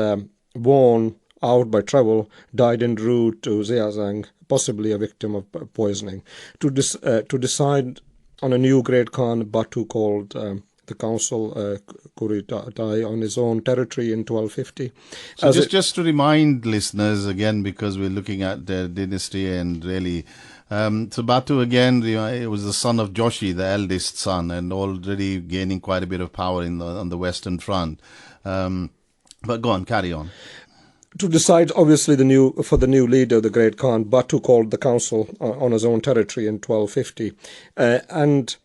worn out by travel, died en route to Xiazang, possibly a victim of poisoning. To decide on a new great Khan, Batu called the council Kuritai on his own territory in 1250. So just to remind listeners again, because we're looking at the dynasty and really, so Batu again, it was the son of Joshi, the eldest son, and already gaining quite a bit of power on the Western Front. But go on, carry on. To decide, obviously, the new leader, the great Khan, Batu called the council on his own territory in 1250, and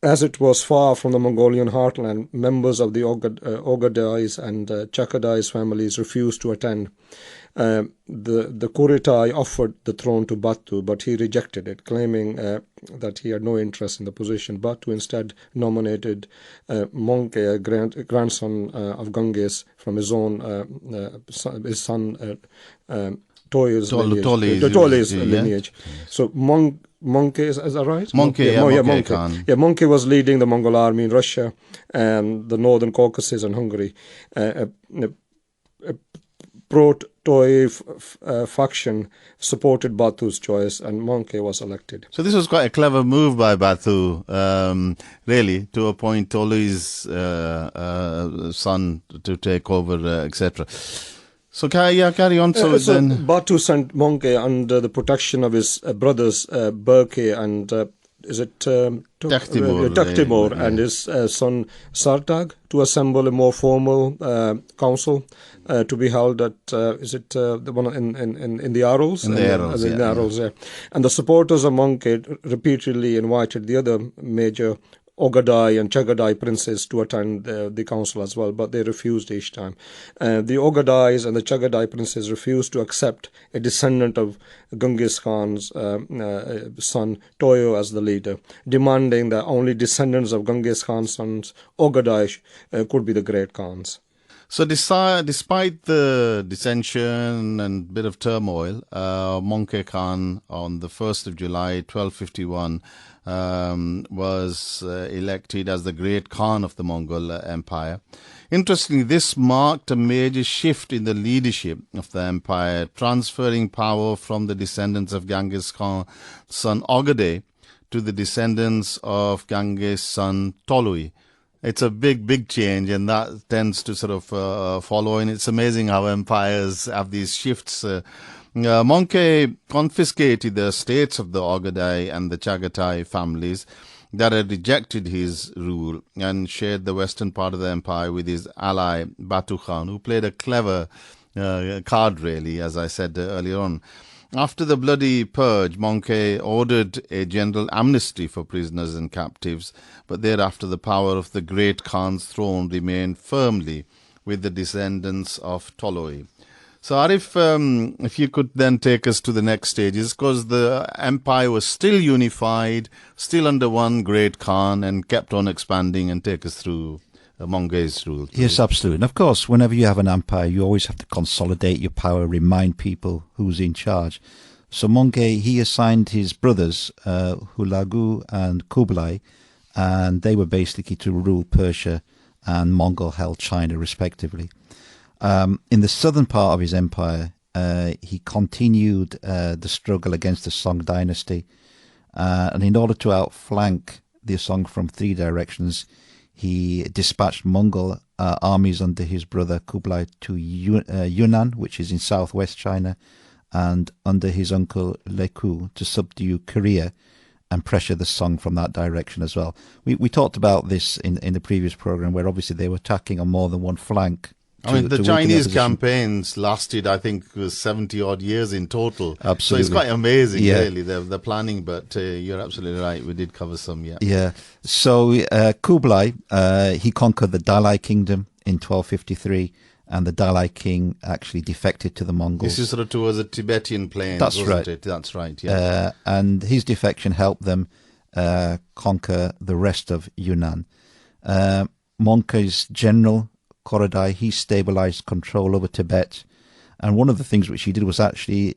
as it was far from the Mongolian heartland, members of the Ogadais and Chakadais families refused to attend. The Kuritai offered the throne to Batu, but he rejected it, claiming that he had no interest in the position. Batu instead nominated Mongke, a grandson of Genghis, from his son Toyo's lineage. So Mongke, is that right? Mongke Khan. Yeah, Mongke was leading the Mongol army in Russia and the northern Caucasus and Hungary. Pro-Toy faction supported Batu's choice, and Mongke was elected. So this was quite a clever move by Batu, really, to appoint Tolu's son to take over, etc. So carry on. So then Batu sent Mongke under the protection of his brothers Berke and Taktimur and his son Sartag to assemble a more formal council to be held at the one in the Arals? In the Arals, yeah. And the supporters of Mongke repeatedly invited the other major Ogadai and Chagadai princes to attend the council as well, but they refused each time. The Ogadais and the Chagadai princes refused to accept a descendant of Genghis Khan's son Toyo as the leader, demanding that only descendants of Genghis Khan's sons Ogadai could be the great Khans. So despite the dissension and bit of turmoil, Mongke Khan on the 1st of July 1251 was elected as the great Khan of the Mongol Empire. Interestingly, this marked a major shift in the leadership of the empire, transferring power from the descendants of Genghis Khan's son Ogaday to the descendants of Genghis' son Tolui. It's a big change, and that tends to sort of follow. And it's amazing how empires have these shifts. Mongke confiscated the estates of the Ogadai and the Chagatai families that had rejected his rule and shared the western part of the empire with his ally Batu Khan, who played a clever card, really, as I said earlier on. After the bloody purge, Monkey ordered a general amnesty for prisoners and captives, but thereafter the power of the great Khan's throne remained firmly with the descendants of Toloi. So Arif, if you could then take us to the next stages, because the empire was still unified, still under one great Khan, and kept on expanding, and take us through Mongol's rule. Please. Yes, absolutely. And of course, whenever you have an empire, you always have to consolidate your power, remind people who's in charge. So Mongol, he assigned his brothers, Hulagu and Kublai, and they were basically to rule Persia, and Mongol held China respectively. In the southern part of his empire, he continued the struggle against the Song dynasty, and in order to outflank the Song from three directions, he dispatched Mongol armies under his brother Kublai to Yunnan, which is in southwest China, and under his uncle Leku to subdue Korea and pressure the Song from that direction as well. We talked about this in the previous program, where obviously they were attacking on more than one flank. The Chinese campaigns lasted, I think, 70 odd years in total. Absolutely. So it's quite amazing, really, the planning, but you're absolutely right. We did cover some, Yeah. So Kublai, he conquered the Dalai Kingdom in 1253, and the Dalai King actually defected to the Mongols. This is sort of towards the Tibetan plains, That's wasn't right. it? That's right, yeah. And his defection helped them conquer the rest of Yunnan. Mongol's general, Korodai, he stabilized control over Tibet, and one of the things which he did was actually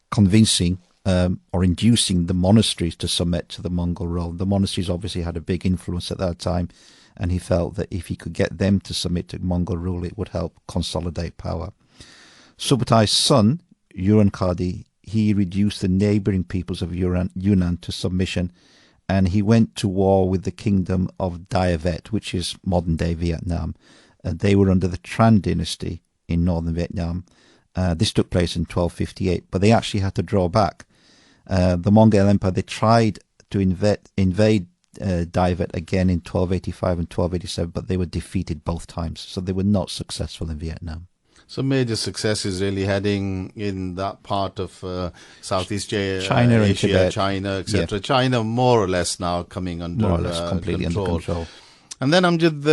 convincing or inducing the monasteries to submit to the Mongol rule. The monasteries obviously had a big influence at that time, and he felt that if he could get them to submit to Mongol rule, it would help consolidate power. Subutai son, Urankadi, he reduced the neighboring peoples of Yunnan to submission, and he went to war with the kingdom of Diavet, which is modern-day Vietnam. They were under the Tran dynasty in northern Vietnam. This took place in 1258, but they actually had to draw back. The Mongol Empire, they tried to invade Diavet again in 1285 and 1287, but they were defeated both times, so they were not successful in Vietnam. So major success is really heading in that part of Southeast Asia, China, and Tibet. China, etc. Yeah. China more or less now coming under more or less completely control. Under control. And then Amjad,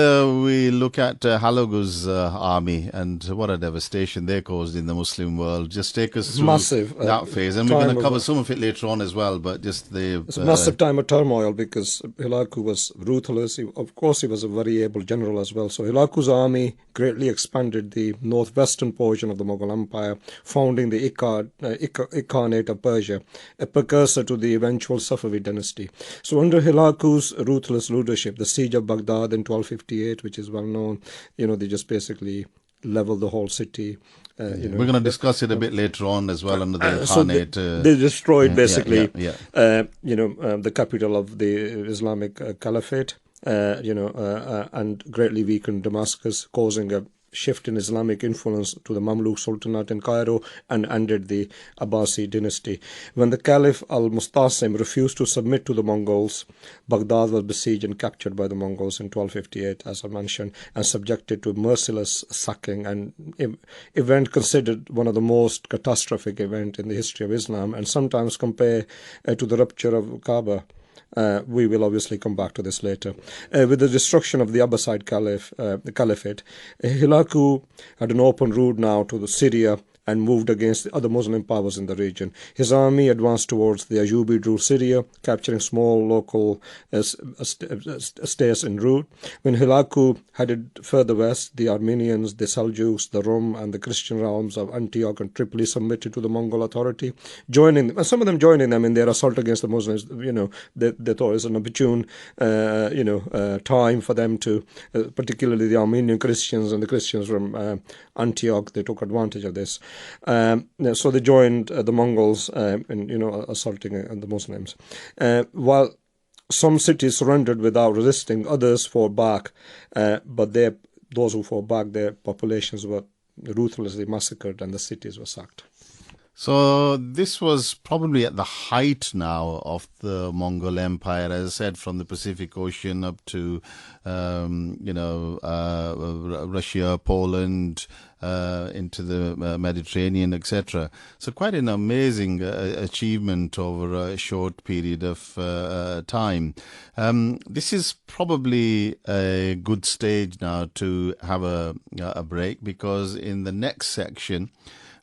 we look at Hulagu's army and what a devastation they caused in the Muslim world. Just take us through that phase, and we're going to cover some of it later on as well. But just it's a massive time of turmoil, because Hulagu was ruthless. Of course, he was a very able general as well. So Hulagu's army greatly expanded the northwestern portion of the Mughal Empire, founding the Ikhanate of Persia, a precursor to the eventual Safavid dynasty. So under Hulagu's ruthless leadership, the siege of Baghdad in 1258, which is well known, they just basically leveled the whole city. We're going to discuss it a bit later on as well under the Ikhanate. So they destroyed basically, the capital of the Islamic Caliphate, and greatly weakened Damascus, causing a shift in Islamic influence to the Mamluk Sultanate in Cairo, and ended the Abbasi dynasty. When the Caliph al-Mustasim refused to submit to the Mongols, Baghdad was besieged and captured by the Mongols in 1258, as I mentioned, and subjected to merciless sacking, an event considered one of the most catastrophic events in the history of Islam, and sometimes compared to the rupture of Kaaba. We will obviously come back to this later. With the destruction of the Abbasid Caliphate, Hulagu had an open route now to Syria and moved against the other Muslim powers in the region. His army advanced towards the Ayyubid-ruled Syria, capturing small local states en route. When Hulagu headed further west, the Armenians, the Seljuks, the Rum, and the Christian realms of Antioch and Tripoli submitted to the Mongol authority, joining them, and some of them joining them in their assault against the Muslims. They thought it was an opportune, time for them to, particularly the Armenian Christians and the Christians from Antioch, they took advantage of this. So they joined the Mongols in assaulting the Muslims. While some cities surrendered without resisting, others fought back. But those who fought back, their populations were ruthlessly massacred and the cities were sacked. So this was probably at the height now of the Mongol Empire, as I said, from the Pacific Ocean up to, Russia, Poland, into the Mediterranean, etc. So quite an amazing achievement over a short period of time. This is probably a good stage now to have a break, because in the next section,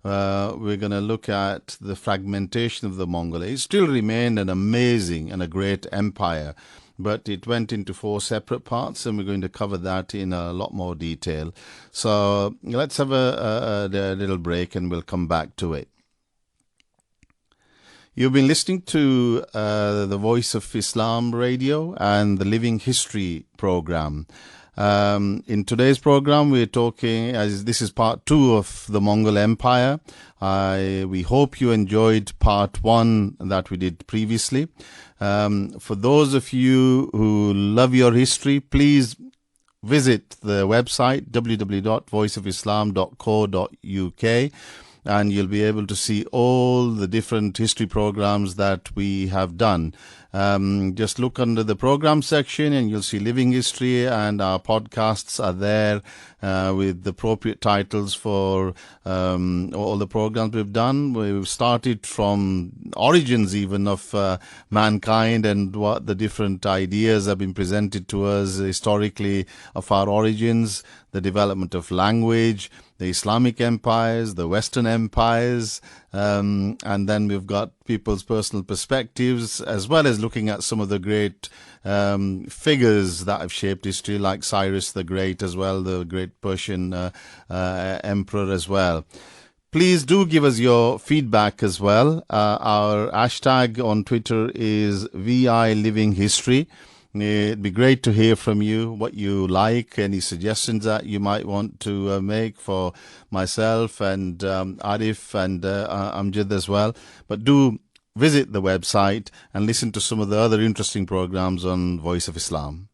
we're going to look at the fragmentation of the Mongol. It still remained an amazing and a great empire, but it went into 4 separate parts, and we're going to cover that in a lot more detail. So let's have a little break, and we'll come back to it. You've been listening to the Voice of Islam radio and the Living History program. In today's program, we're talking, as this is part 2 of the Mongol Empire. We hope you enjoyed part 1 that we did previously. For those of you who love your history, please visit the website www.voiceofislam.co.uk, and you'll be able to see all the different history programs that we have done. Just look under the program section and you'll see Living History, and our podcasts are there with the appropriate titles for all the programs we've done. We've started from origins even of mankind, and what the different ideas have been presented to us historically of our origins, the development of language, the Islamic empires, the Western empires, and then we've got people's personal perspectives, as well as looking at some of the great figures that have shaped history, like Cyrus the Great as well, the great Persian emperor as well. Please do give us your feedback as well. Our hashtag on Twitter is VI Living History. It'd be great to hear from you, what you like, any suggestions that you might want to make for myself and Arif and Amjad as well. But do visit the website and listen to some of the other interesting programs on Voice of Islam.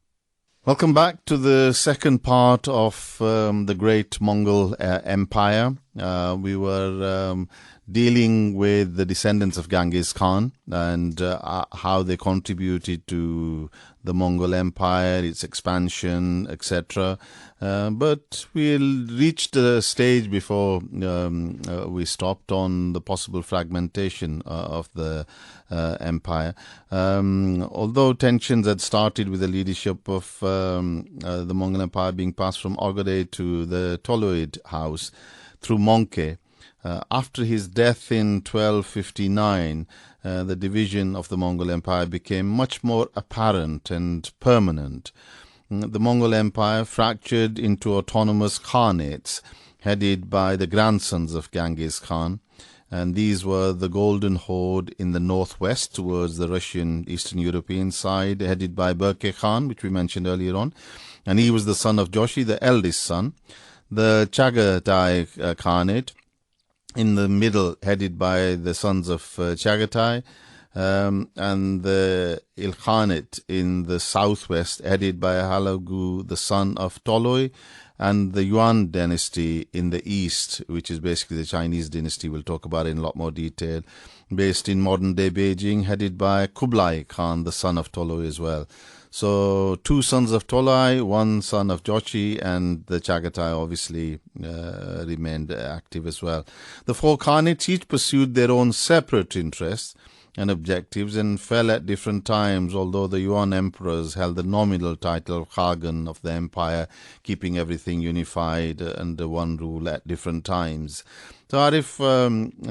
Welcome back to the second part of the great Mongol Empire. We were dealing with the descendants of Genghis Khan and how they contributed to the Mongol Empire, its expansion, etc. But we reached a stage before we stopped on the possible fragmentation of the empire. Although tensions had started with the leadership of the Mongol Empire being passed from Oghode to the Toloid house through Monke, after his death in 1259, the division of the Mongol Empire became much more apparent and permanent. The Mongol Empire fractured into autonomous khanates headed by the grandsons of Genghis Khan, and these were the Golden Horde in the northwest towards the Russian Eastern European side, headed by Berke Khan, which we mentioned earlier on, and he was the son of Joshi, the eldest son. The Chagatai Khanate in the middle, headed by the sons of Chagatai, and the Ilkhanate in the southwest, headed by Halagu, the son of Toloi, and the Yuan dynasty in the east, which is basically the Chinese dynasty. We'll talk about it in a lot more detail, based in modern-day Beijing, headed by Kublai Khan, the son of Toloi as well. So 2 sons of Tolai, 1 son of Jochi, and the Chagatai obviously remained active as well. The 4 Khanates each pursued their own separate interests and objectives and fell at different times, although the Yuan emperors held the nominal title of Khagan of the empire, keeping everything unified under one rule at different times. So Arif,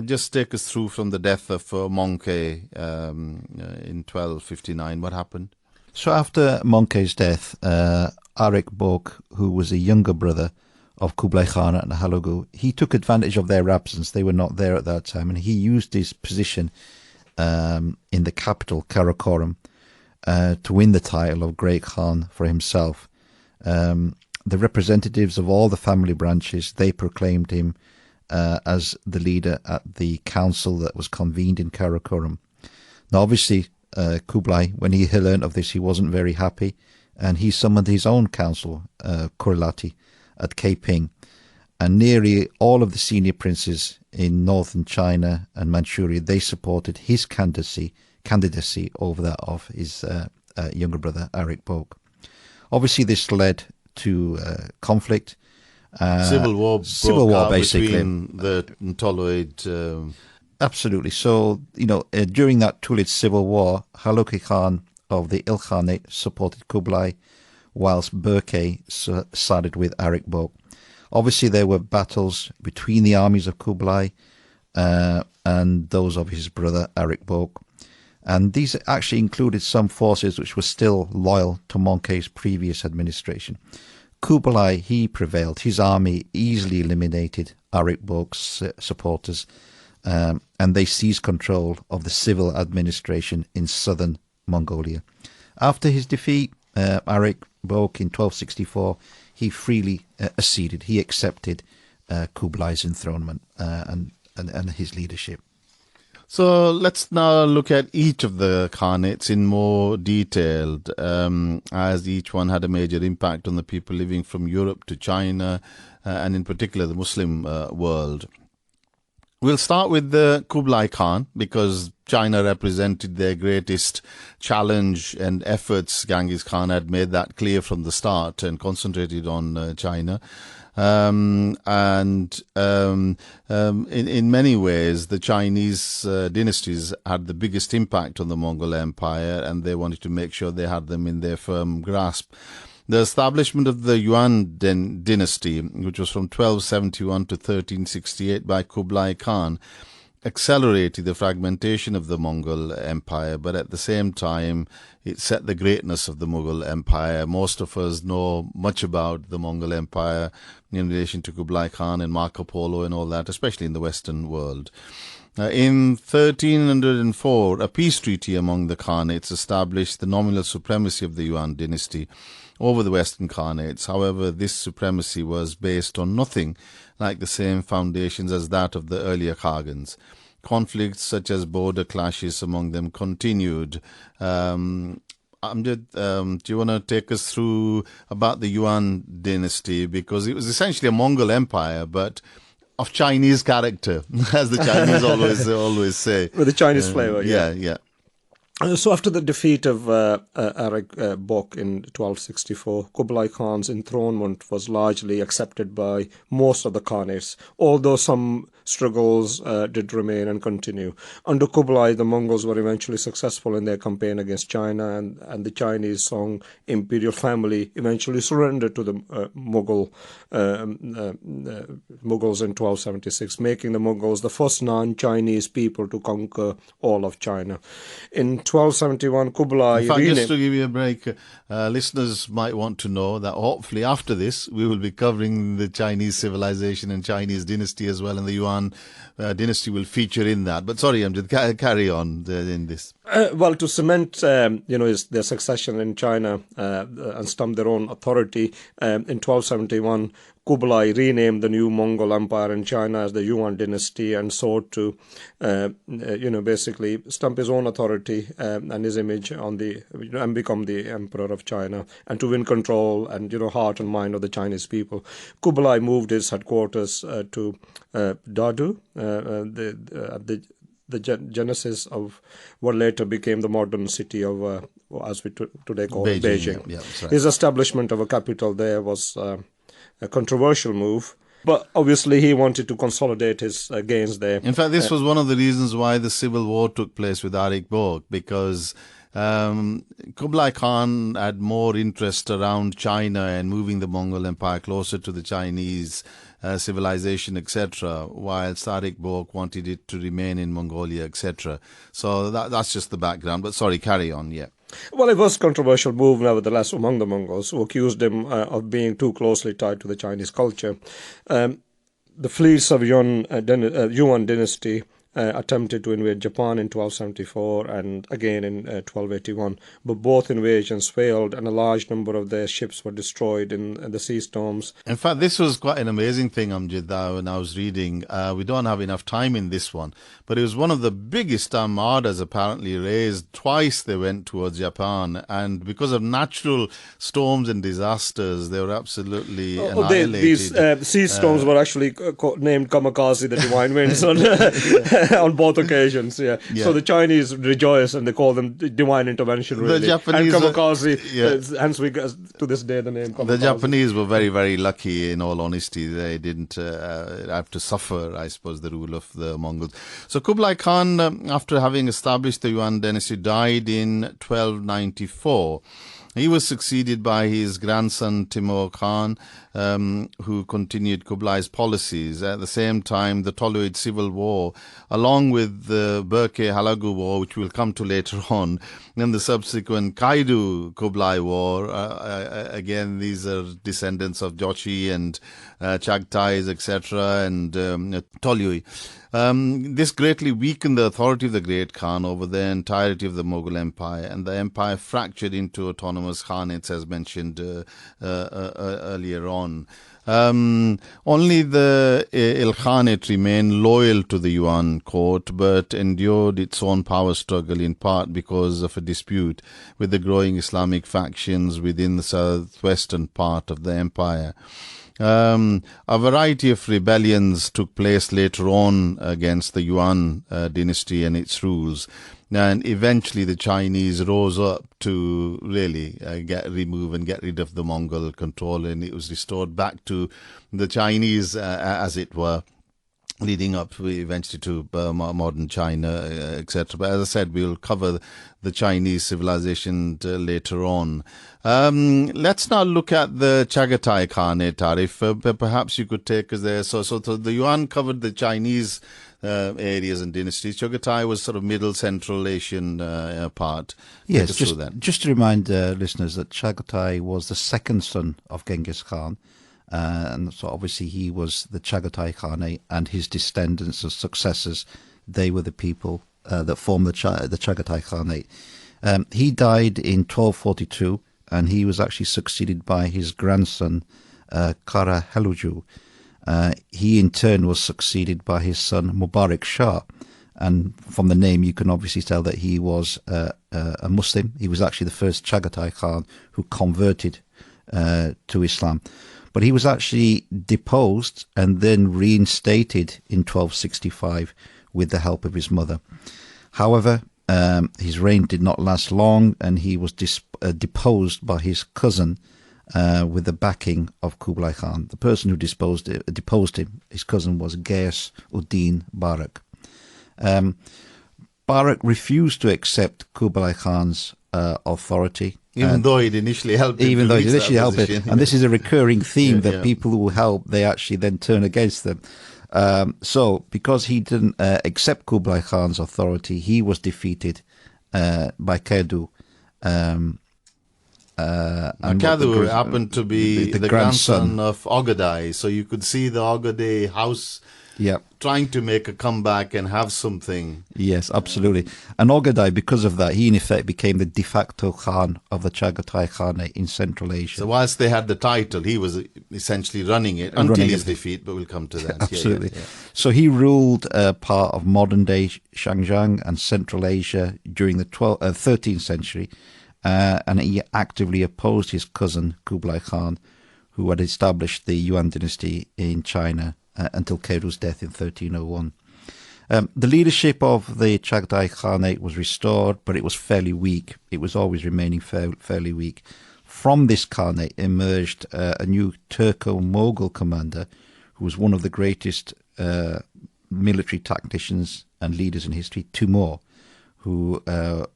just take us through from the death of Monke in 1259. What happened? So after Monke's death, Arik Bog, who was a younger brother of Kublai Khan and Halagu, he took advantage of their absence. They were not there at that time, and he used his position in the capital, Karakoram, to win the title of Great Khan for himself. The representatives of all the family branches, they proclaimed him as the leader at the council that was convened in Karakoram. Now, obviously, Kublai, when he learned of this, he wasn't very happy, and he summoned his own council, Korlati, at Kaiping, and nearly all of the senior princes in northern China and Manchuria, they supported his candidacy over that of his younger brother, Arik Bok. Obviously, this led to conflict. Civil war Civil broke war, out basically. between the Toloid. Absolutely. So, during that Tulid civil war, Haluki Khan of the Ilkhanate supported Kublai, whilst Berke sided with Arik Bok. Obviously, there were battles between the armies of Kublai and those of his brother Arik Bok. And these actually included some forces which were still loyal to Monkey's previous administration. Kublai, he prevailed. His army easily eliminated Arik Bok's supporters, and they seized control of the civil administration in southern Mongolia. After his defeat, Arik Bok in 1264, he freely acceded. He accepted Kublai's enthronement and his leadership. So let's now look at each of the Khanates in more detail, as each one had a major impact on the people living from Europe to China, and in particular the Muslim world. We'll start with the Kublai Khan because China represented their greatest challenge and efforts. Genghis Khan had made that clear from the start and concentrated on China. In many ways, the Chinese dynasties had the biggest impact on the Mongol Empire, and they wanted to make sure they had them in their firm grasp. The establishment of the Yuan dynasty, which was from 1271 to 1368 by Kublai Khan, accelerated the fragmentation of the Mongol Empire, but at the same time, it set the greatness of the Mughal Empire. Most of us know much about the Mongol Empire in relation to Kublai Khan and Marco Polo and all that, especially in the Western world. In 1304, a peace treaty among the Khanates established the nominal supremacy of the Yuan dynasty over the Western Khanates. However, this supremacy was based on nothing like the same foundations as that of the earlier Khagans. Conflicts such as border clashes among them continued. Amjad, do you want to take us through about the Yuan dynasty? Because it was essentially a Mongol empire, but of Chinese character, as the Chinese always say. With the Chinese flavor, yeah. So after the defeat of Arik Bok in 1264, Kublai Khan's enthronement was largely accepted by most of the Khanates, although some struggles did remain and continue. Under Kublai, the Mongols were eventually successful in their campaign against China, and the Chinese Song imperial family eventually surrendered to the Mughals in 1276, making the Mongols the first non-Chinese people to conquer all of China. In 1271, Kublai... In fact, just to give you a break, listeners might want to know that hopefully after this, we will be covering the Chinese civilization and Chinese dynasty as well, and the Yuan dynasty will feature in that. But sorry, Amjad, carry on in this. Well, to cement, their succession in China and stamp their own authority, in 1271, Kublai renamed the new Mongol Empire in China as the Yuan dynasty and sought to, basically stamp his own authority and his image on and become the emperor of China, and to win control and heart and mind of the Chinese people. Kublai moved his headquarters to Dadu, the genesis of what later became the modern city of, as we today call Beijing. Yeah, right. His establishment of a capital there was a controversial move, but obviously he wanted to consolidate his gains there. In fact, this was one of the reasons why the civil war took place with Arik Bok, because Kublai Khan had more interest around China and moving the Mongol Empire closer to the Chinese civilization, etc., while Arik Bok wanted it to remain in Mongolia, etc. So that's just the background. But sorry, carry on, yeah. Well, it was a controversial move, nevertheless, among the Mongols, who accused him of being too closely tied to the Chinese culture. The fleets of Yuan dynasty attempted to invade Japan in 1274 and again in 1281. But both invasions failed, and a large number of their ships were destroyed in the sea storms. In fact, this was quite an amazing thing, Amjad, when I was reading. We don't have enough time in this one, but it was one of the biggest armadas apparently raised. Twice they went towards Japan, and because of natural storms and disasters, they were absolutely annihilated. These sea storms were actually named Kamikaze, the divine winds, on both occasions. Yeah. So the Chinese rejoice and they call them divine intervention, really. The Japanese, and Kamikaze, hence we get to this day the name Kamikaze. The Japanese were very, very lucky, in all honesty. They didn't have to suffer, I suppose, the rule of the Mongols. So Kublai Khan, after having established the Yuan dynasty, died in 1294. He was succeeded by his grandson Timur Khan, who continued Kublai's policies. At the same time, the Toluid Civil War, along with the Berke-Halagu War, which we'll come to later on, and the subsequent Kaidu-Kublai War, again, these are descendants of Jochi and Chagtais, etc., and Tolui. This greatly weakened the authority of the Great Khan over the entirety of the Mughal Empire, and the empire fractured into autonomous khanates, as mentioned earlier on. Only the Ilkhanate remained loyal to the Yuan court, but endured its own power struggle, in part because of a dispute with the growing Islamic factions within the southwestern part of the empire. A variety of rebellions took place later on against the Yuan dynasty and its rules, and eventually the Chinese rose up to really remove and get rid of the Mongol control, and it was restored back to the Chinese, as it were, leading up eventually to modern China, etc. But as I said, we'll cover the Chinese civilization later on. Let's now look at the Chagatai Khanate, Arif. Perhaps you could take us there. So the Yuan covered the Chinese areas and dynasties. Chagatai was sort of middle Central Asian part. Yes, just to remind listeners that Chagatai was the second son of Genghis Khan. And so obviously he was the Chagatai Khanate, and his descendants or successors, they were the people that formed the Chagatai Khanate. He died in 1242, and he was actually succeeded by his grandson, Kara Heluju. He in turn was succeeded by his son, Mubarak Shah. And from the name, you can obviously tell that he was a Muslim. He was actually the first Chagatai Khan who converted to Islam. But he was actually deposed and then reinstated in 1265 with the help of his mother. However, his reign did not last long, and he was deposed by his cousin with the backing of Kublai Khan. The person who deposed him, his cousin, was Ghiyas-ud-Din Barak. Barak refused to accept Kublai Khan's authority. Even though it initially helped him. Even though it initially helped him. And this is a recurring theme that people who help, they actually then turn against them. So, because he didn't accept Kublai Khan's authority, he was defeated by Kaidu. Kaidu happened to be the grandson of Ogadai. So you could see the Ogadai house trying to make a comeback and have something. Yes, absolutely. And Ogadai, because of that, he in effect became the de facto Khan of the Chagatai Khanate in Central Asia. So whilst they had the title, he was essentially running it until his defeat, but we'll come to that. Absolutely. Yeah. So he ruled part of modern-day Xinjiang and Central Asia during the 13th century, and he actively opposed his cousin Kublai Khan, who had established the Yuan dynasty in China until Kaidu's death in 1301. The leadership of the Chagatai Khanate was restored, but it was fairly weak. It was always remaining fairly weak. From this Khanate emerged a new Turco-Mughal commander who was one of the greatest military tacticians and leaders in history, Timur, who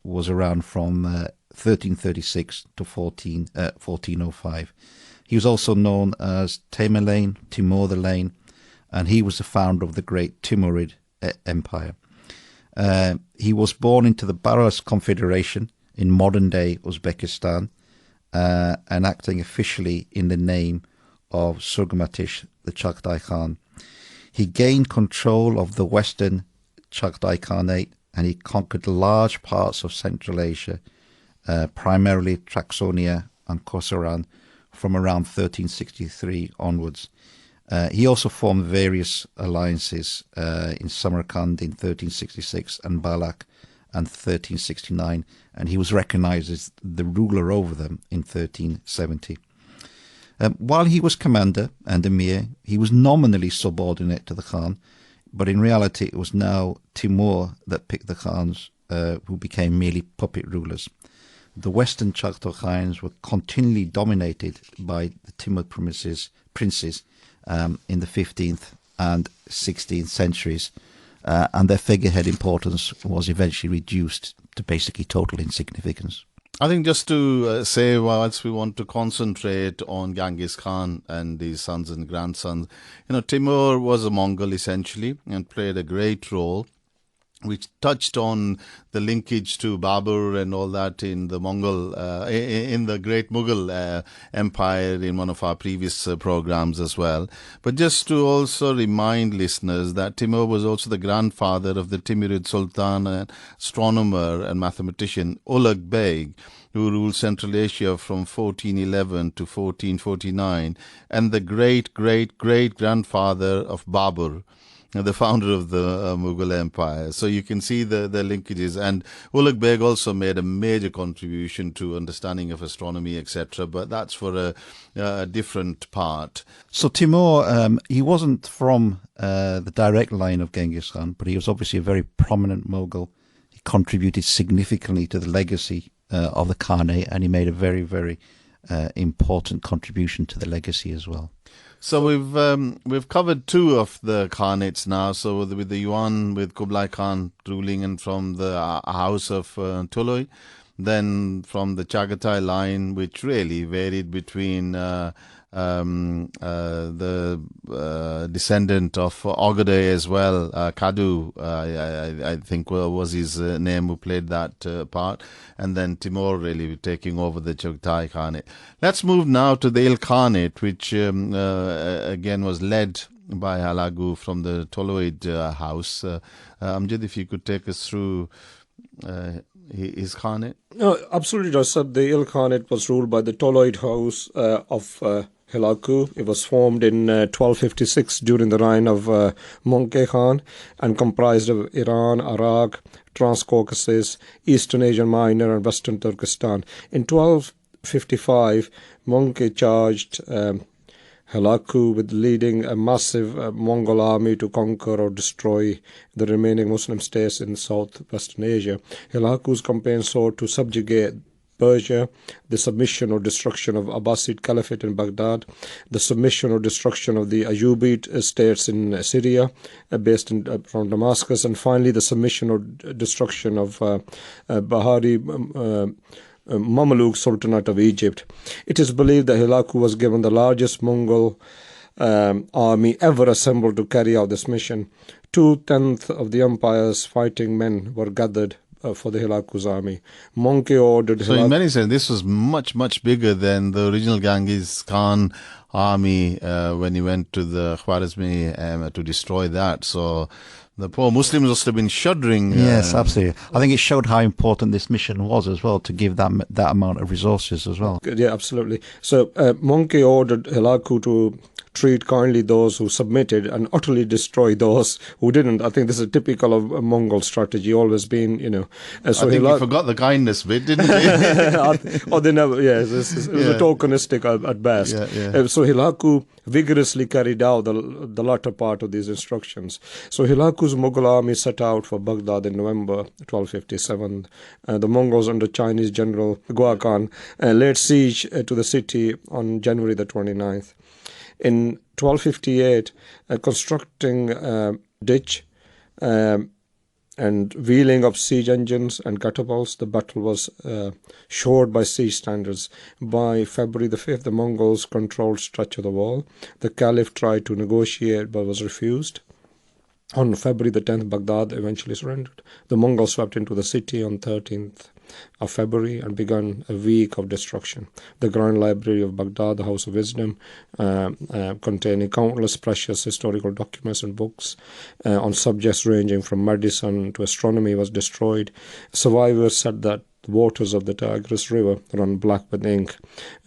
was around from 1336 to 1405. He was also known as Tamerlane, Timur the Lane, and he was the founder of the great Timurid Empire. He was born into the Baras Confederation in modern-day Uzbekistan, and acting officially in the name of Surgamatish, the Chagatai Khan. He gained control of the western Chagatai Khanate, and he conquered large parts of Central Asia, primarily Traxonia and Khorasan, from around 1363 onwards. He also formed various alliances in Samarkand in 1366 and Balakh in 1369, and he was recognized as the ruler over them in 1370. While he was commander and emir, he was nominally subordinate to the Khan, but in reality it was now Timur that picked the Khans, who became merely puppet rulers. The Western Chagatai Khans were continually dominated by the Timur princes in the 15th and 16th centuries, and their figurehead importance was eventually reduced to basically total insignificance. I think just to say, whilst we want to concentrate on Genghis Khan and his sons and grandsons, Timur was a Mongol essentially and played a great role, which touched on the linkage to Babur and all that in the Mongol, in the great Mughal empire in one of our previous programs as well. But just to also remind listeners that Timur was also the grandfather of the Timurid Sultan and astronomer and mathematician Ulugh Beg, who ruled Central Asia from 1411 to 1449, and the great-great-great-grandfather of Babur, the founder of the Mughal Empire. So you can see the linkages. And Ulugh Beg also made a major contribution to understanding of astronomy, etc. But that's for a different part. So Timur, he wasn't from the direct line of Genghis Khan, but he was obviously a very prominent Mughal. He contributed significantly to the legacy of the Khanate, and he made a very, very important contribution to the legacy as well. So we've covered two of the Khanates now. So with the Yuan, with Kublai Khan ruling, and from the house of Toloi, then from the Chagatai line, which really varied between the descendant of Ogade as well, Kadu, I think was his name, who played that part, and then Timur really taking over the Chagatai Khanate. Let's move now to the Ilkhanate, which again was led by Hulagu from the Toloid house. Amjad, if you could take us through his Khanate. No, absolutely, Rasab. The Ilkhanate was ruled by the Toloid house of Hulagu. It was formed in 1256 during the reign of Möngke Khan and comprised of Iran, Iraq, Transcaucasus, Eastern Asian Minor and Western Turkestan. In 1255, Möngke charged Hulagu with leading a massive Mongol army to conquer or destroy the remaining Muslim states in southwestern Asia. Hulagu's campaign sought to subjugate Persia, the submission or destruction of Abbasid Caliphate in Baghdad, the submission or destruction of the Ayyubid states in Syria, based from Damascus, and finally the submission or destruction of Bahari Mamluk Sultanate of Egypt. It is believed that Hulagu was given the largest Mongol army ever assembled to carry out this mission. 2/10 of the empire's fighting men were gathered for the Hulagu's army. Möngke ordered So in many sense, this was much, much bigger than the original Genghis Khan army when he went to the Khwarezmi to destroy that. So the poor Muslims must have been shuddering. Yes, absolutely. I think it showed how important this mission was as well, to give that amount of resources as well. Yeah, absolutely. So Möngke ordered Hulagu to treat kindly those who submitted and utterly destroy those who didn't. I think this is typical of a Mongol strategy, always been, So I think he forgot the kindness bit, didn't he? Or they never, yes, it was a tokenistic at best. So Hulagu vigorously carried out the latter part of these instructions. So Hulagu's Mughal army set out for Baghdad in November 1257. The Mongols under Chinese General Gua Khan laid siege to the city on January the 29th. In 1258, constructing a ditch and wheeling of siege engines and catapults, the battle was shored by siege standards. By February the 5th, the Mongols controlled stretch of the wall. The Caliph tried to negotiate but was refused. On February the 10th, Baghdad eventually surrendered. The Mongols swept into the city on 13th of February and began a week of destruction. The Grand Library of Baghdad, the House of Wisdom, containing countless precious historical documents and books on subjects ranging from medicine to astronomy, was destroyed. Survivors said that the waters of the Tigris River run black with ink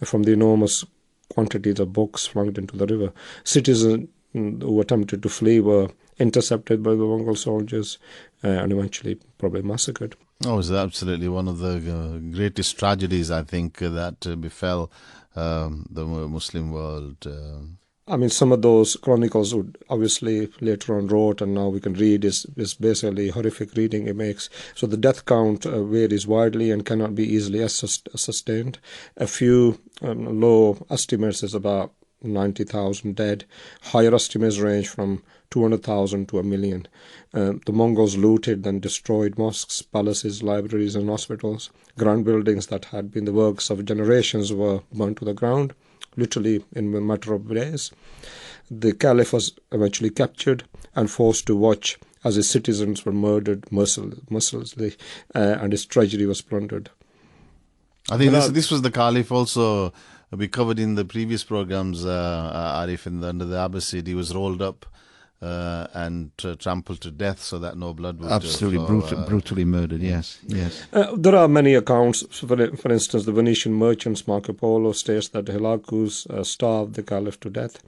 from the enormous quantities of books flung into the river. Citizens who attempted to flee were intercepted by the Mongol soldiers and eventually probably massacred. Oh, it's absolutely one of the greatest tragedies, I think, that befell the Muslim world. I mean, some of those chronicles would obviously later on wrote, and now we can read, is basically horrific reading it makes. So the death count varies widely and cannot be easily sustained. A few low estimates is about 90,000 dead. Higher estimates range from 200,000 to 1 million. The Mongols looted and destroyed mosques, palaces, libraries and hospitals. Grand buildings that had been the works of generations were burnt to the ground, literally in a matter of days. The Caliph was eventually captured and forced to watch as his citizens were murdered mercilessly and his treasury was plundered. I think this was the Caliph also. We covered in the previous programs, Arif, under the Abbasid, he was rolled up and trampled to death so that no blood would absolutely brutally murdered. Yes. There are many accounts. For instance, the Venetian merchants Marco Polo states that Hilakus starved the Caliph to death.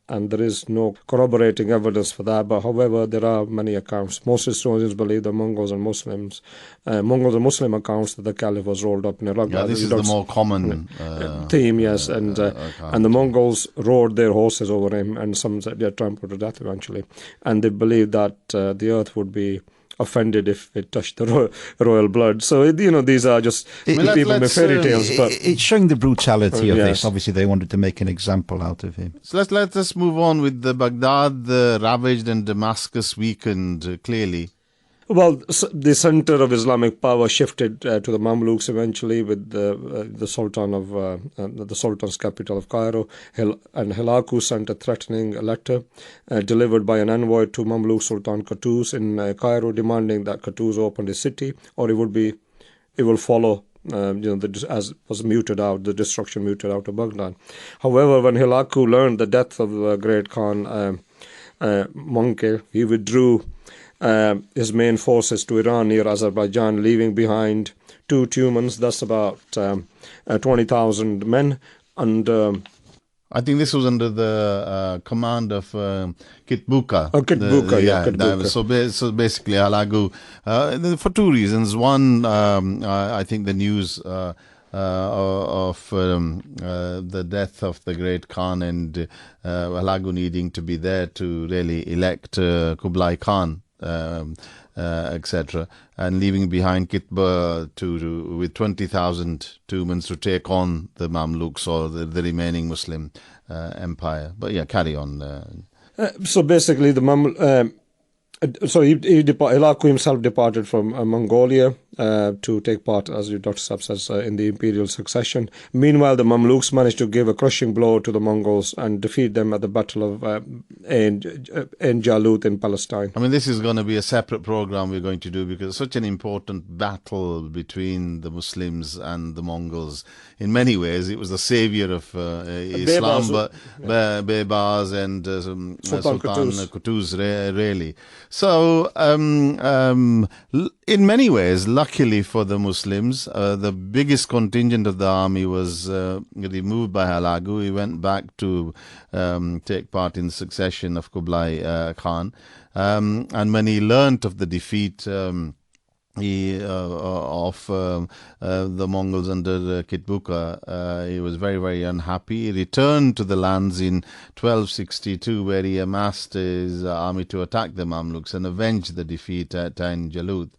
And there is no corroborating evidence for that. But however, there are many accounts. Most historians believe the Mongols and Muslim accounts that the Caliph was rolled up in Iraq. Yeah, this is the more common theme, yes. And the Mongols rode their horses over him, and some said they trampled to death eventually. And they believed that the earth would be offended if it touched the royal blood. So, these are just people with fairy tales. But it's showing the brutality of this. Obviously, they wanted to make an example out of him. So let us move on with the Baghdad ravaged and Damascus weakened, clearly. Well, the center of Islamic power shifted to the Mamluks eventually with the Sultan's capital of Cairo, and Hilaku sent a threatening letter delivered by an envoy to Mamluk Sultan Qattuz in Cairo, demanding that Qattuz open the city, or it will follow. As was muted out, the destruction muted out of Baghdad. However, when Hilaku learned the death of the great Khan Monkey, he withdrew his main forces to Iran near Azerbaijan, leaving behind 2 tumans, that's about 20,000 men. And I think this was under the command of Kitbuka. Kitbuka. So basically, Halagu, for 2 reasons. One, I think the news of the death of the great Khan and Halagu needing to be there to really elect Kublai Khan, etc., and leaving behind Kitba with 20,000 Tumans to take on the Mamluks or the remaining Muslim empire. But yeah, carry on. So basically, Hilaku himself departed from Mongolia to take part, as Dr. Saab says, in the imperial succession. Meanwhile, the Mamluks managed to give a crushing blow to the Mongols and defeat them at the Battle of Ain Jalut in Palestine. I mean, this is going to be a separate program we're going to do because it's such an important battle between the Muslims and the Mongols. In many ways, it was the savior of Islam, but Bebas and Sultan Qattuz, really. So, in many ways, luckily for the Muslims, the biggest contingent of the army was removed by Halagu. He went back to take part in the succession of Kublai Khan. And when he learnt of the defeat of the Mongols under Kitbuka, he was very, very unhappy. He returned to the lands in 1262, where he amassed his army to attack the Mamluks and avenge the defeat at Ain Jalut.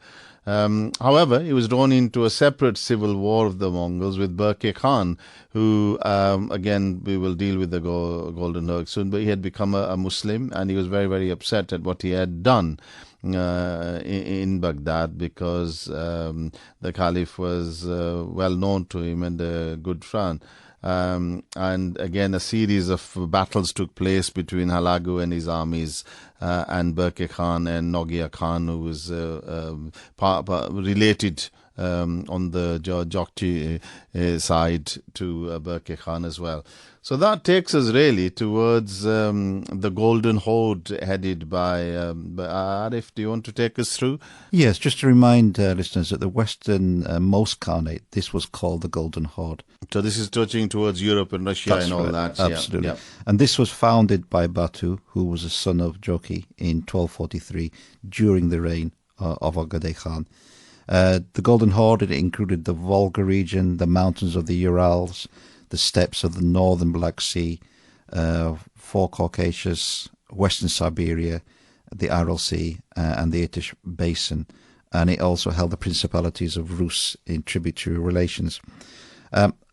However, he was drawn into a separate civil war of the Mongols with Berke Khan, who, again, we will deal with the Golden Turk soon, but he had become a Muslim, and he was very, very upset at what he had done in Baghdad, because the Caliph was well known to him and a good friend. And again, a series of battles took place between Hulagu and his armies, and Berke Khan and Nogia Khan, who was related on the Jokti side to Berke Khan as well. So that takes us really towards the Golden Horde headed by Arif. Do you want to take us through? Yes, just to remind listeners that the westernmost Khanate, this was called the Golden Horde. So this is touching towards Europe and Russia. That's and all right, that. absolutely. Yeah. And this was founded by Batu, who was a son of Joki in 1243 during the reign of Ogedei Khan. The Golden Horde, it included the Volga region, the mountains of the Urals, the steppes of the northern Black Sea, for Caucasus, western Siberia, the Aral Sea, and the Irtysh Basin. And it also held the principalities of Rus in tributary relations.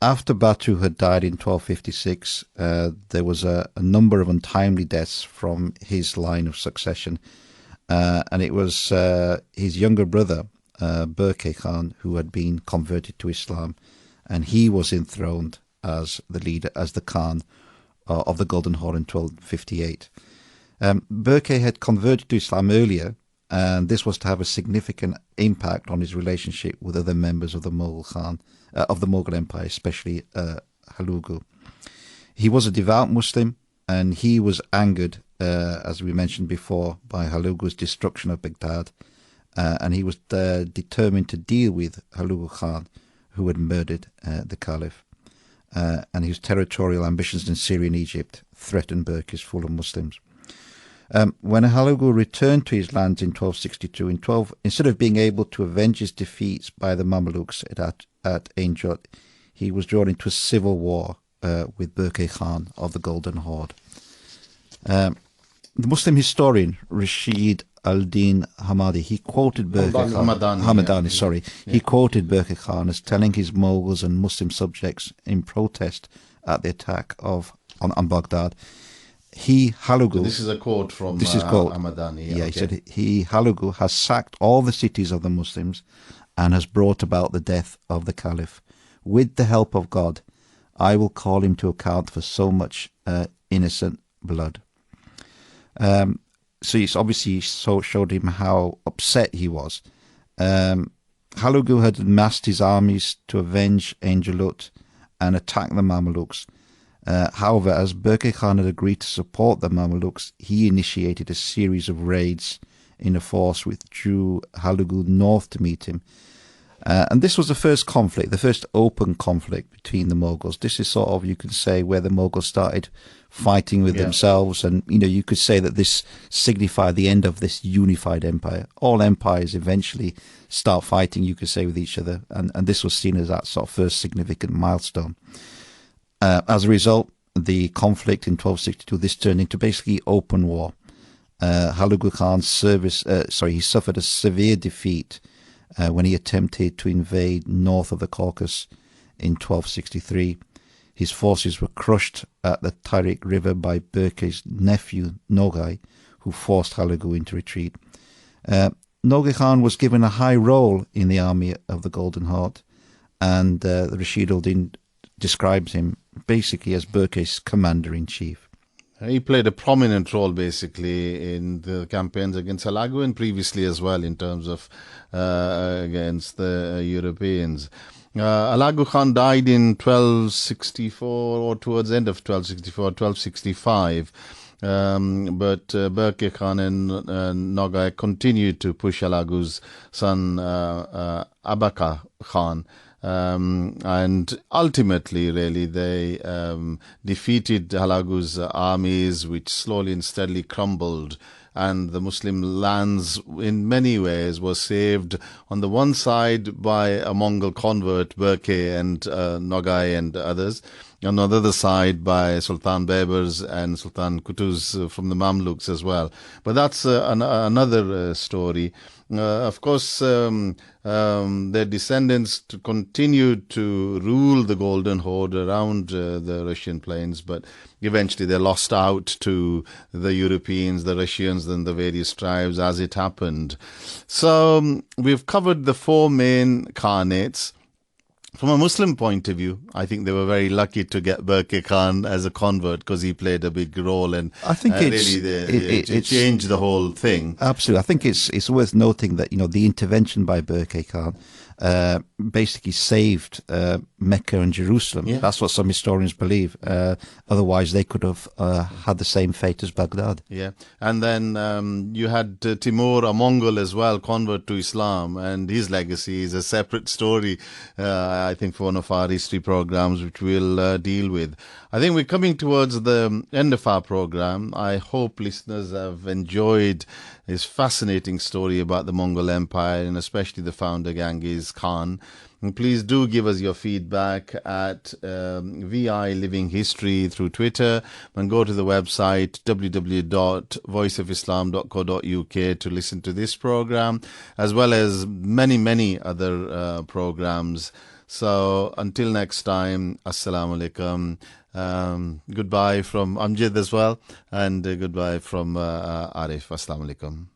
After Batu had died in 1256, there was a number of untimely deaths from his line of succession. And it was his younger brother, Berke Khan, who had been converted to Islam, and he was enthroned as the leader, as the Khan of the Golden Horde in 1258. Berke had converted to Islam earlier, and this was to have a significant impact on his relationship with other members of the Mughal Empire, especially Hulagu. He was a devout Muslim, and he was angered, as we mentioned before, by Hulagu's destruction of Baghdad, and he was determined to deal with Hulagu Khan, who had murdered the Caliph. And his territorial ambitions in Syria and Egypt threatened Berke's full of Muslims. When Hulagu returned to his lands in 1262, instead of being able to avenge his defeats by the Mamelukes at Amjad, he was drawn into a civil war with Berke Khan of the Golden Horde. The Muslim historian Rashid al-Din Hamadi, he quoted Berke Khan. Hamadani, sorry. Yeah. He quoted Berke Khan as telling his Moguls and Muslim subjects in protest at the attack on Baghdad. Hulagu. So this is a quote from Hamadani. Yeah, okay. He said Hulagu has sacked all the cities of the Muslims and has brought about the death of the Caliph. With the help of God, I will call him to account for so much innocent blood. So it's obviously showed him how upset he was. Hulagu had massed his armies to avenge Angelut and attack the Mamelukes. However, as Berke Khan had agreed to support the Mamelukes, he initiated a series of raids in a force which drew Hulagu north to meet him. And this was the first conflict, the first open conflict between the Mongols. This is sort of, you could say, where the Mongols started fighting with themselves. And, you could say that this signified the end of this unified empire. All empires eventually start fighting, you could say, with each other. And this was seen as that sort of first significant milestone. As a result, the conflict in 1262, this turned into basically open war. Hulagu Khan's he suffered a severe defeat when he attempted to invade north of the Caucasus in 1263. His forces were crushed at the Tarik River by Berke's nephew, Nogai, who forced Hulagu into retreat. Nogai Khan was given a high role in the army of the Golden Horde, and Rashid al-Din describes him basically as Berke's commander-in-chief. He played a prominent role, basically, in the campaigns against Hulagu and previously as well in terms of against the Europeans. Hulagu Khan died in 1264 or towards the end of 1264, 1265. But Berke Khan and Nogai continued to push Hulagu's son Abaka Khan. And ultimately, really, they defeated Hulagu's armies, which slowly and steadily crumbled. And the Muslim lands, in many ways, were saved on the one side by a Mongol convert, Berke and Nogai and others, on the other side by Sultan Baibars and Sultan Qutuz from the Mamluks as well. But that's another story. Of course, their descendants continued to rule the Golden Horde around the Russian plains, but eventually they lost out to the Europeans, the Russians, and the various tribes as it happened. So we've covered the four main Khanates. from a Muslim point of view, I think they were very lucky to get Burke Khan as a convert because he played a big role and I think it changed the whole thing. Absolutely. I think it's worth noting that, the intervention by Burke Khan basically saved Mecca and Jerusalem. Yeah. That's what some historians believe. Otherwise, they could have had the same fate as Baghdad. Yeah. And then you had Timur, a Mongol as well, convert to Islam, and his legacy is a separate story, I think, for one of our history programs, which we'll deal with. I think we're coming towards the end of our program. I hope listeners have enjoyed this fascinating story about the Mongol Empire and especially the founder Genghis Khan. And please do give us your feedback at VI Living History through Twitter, and go to the website www.voiceofislam.co.uk to listen to this program, as well as many, many other programs. So until next time, Assalamu alaikum. Goodbye from Amjad as well, and goodbye from Arif. Assalamu alaikum.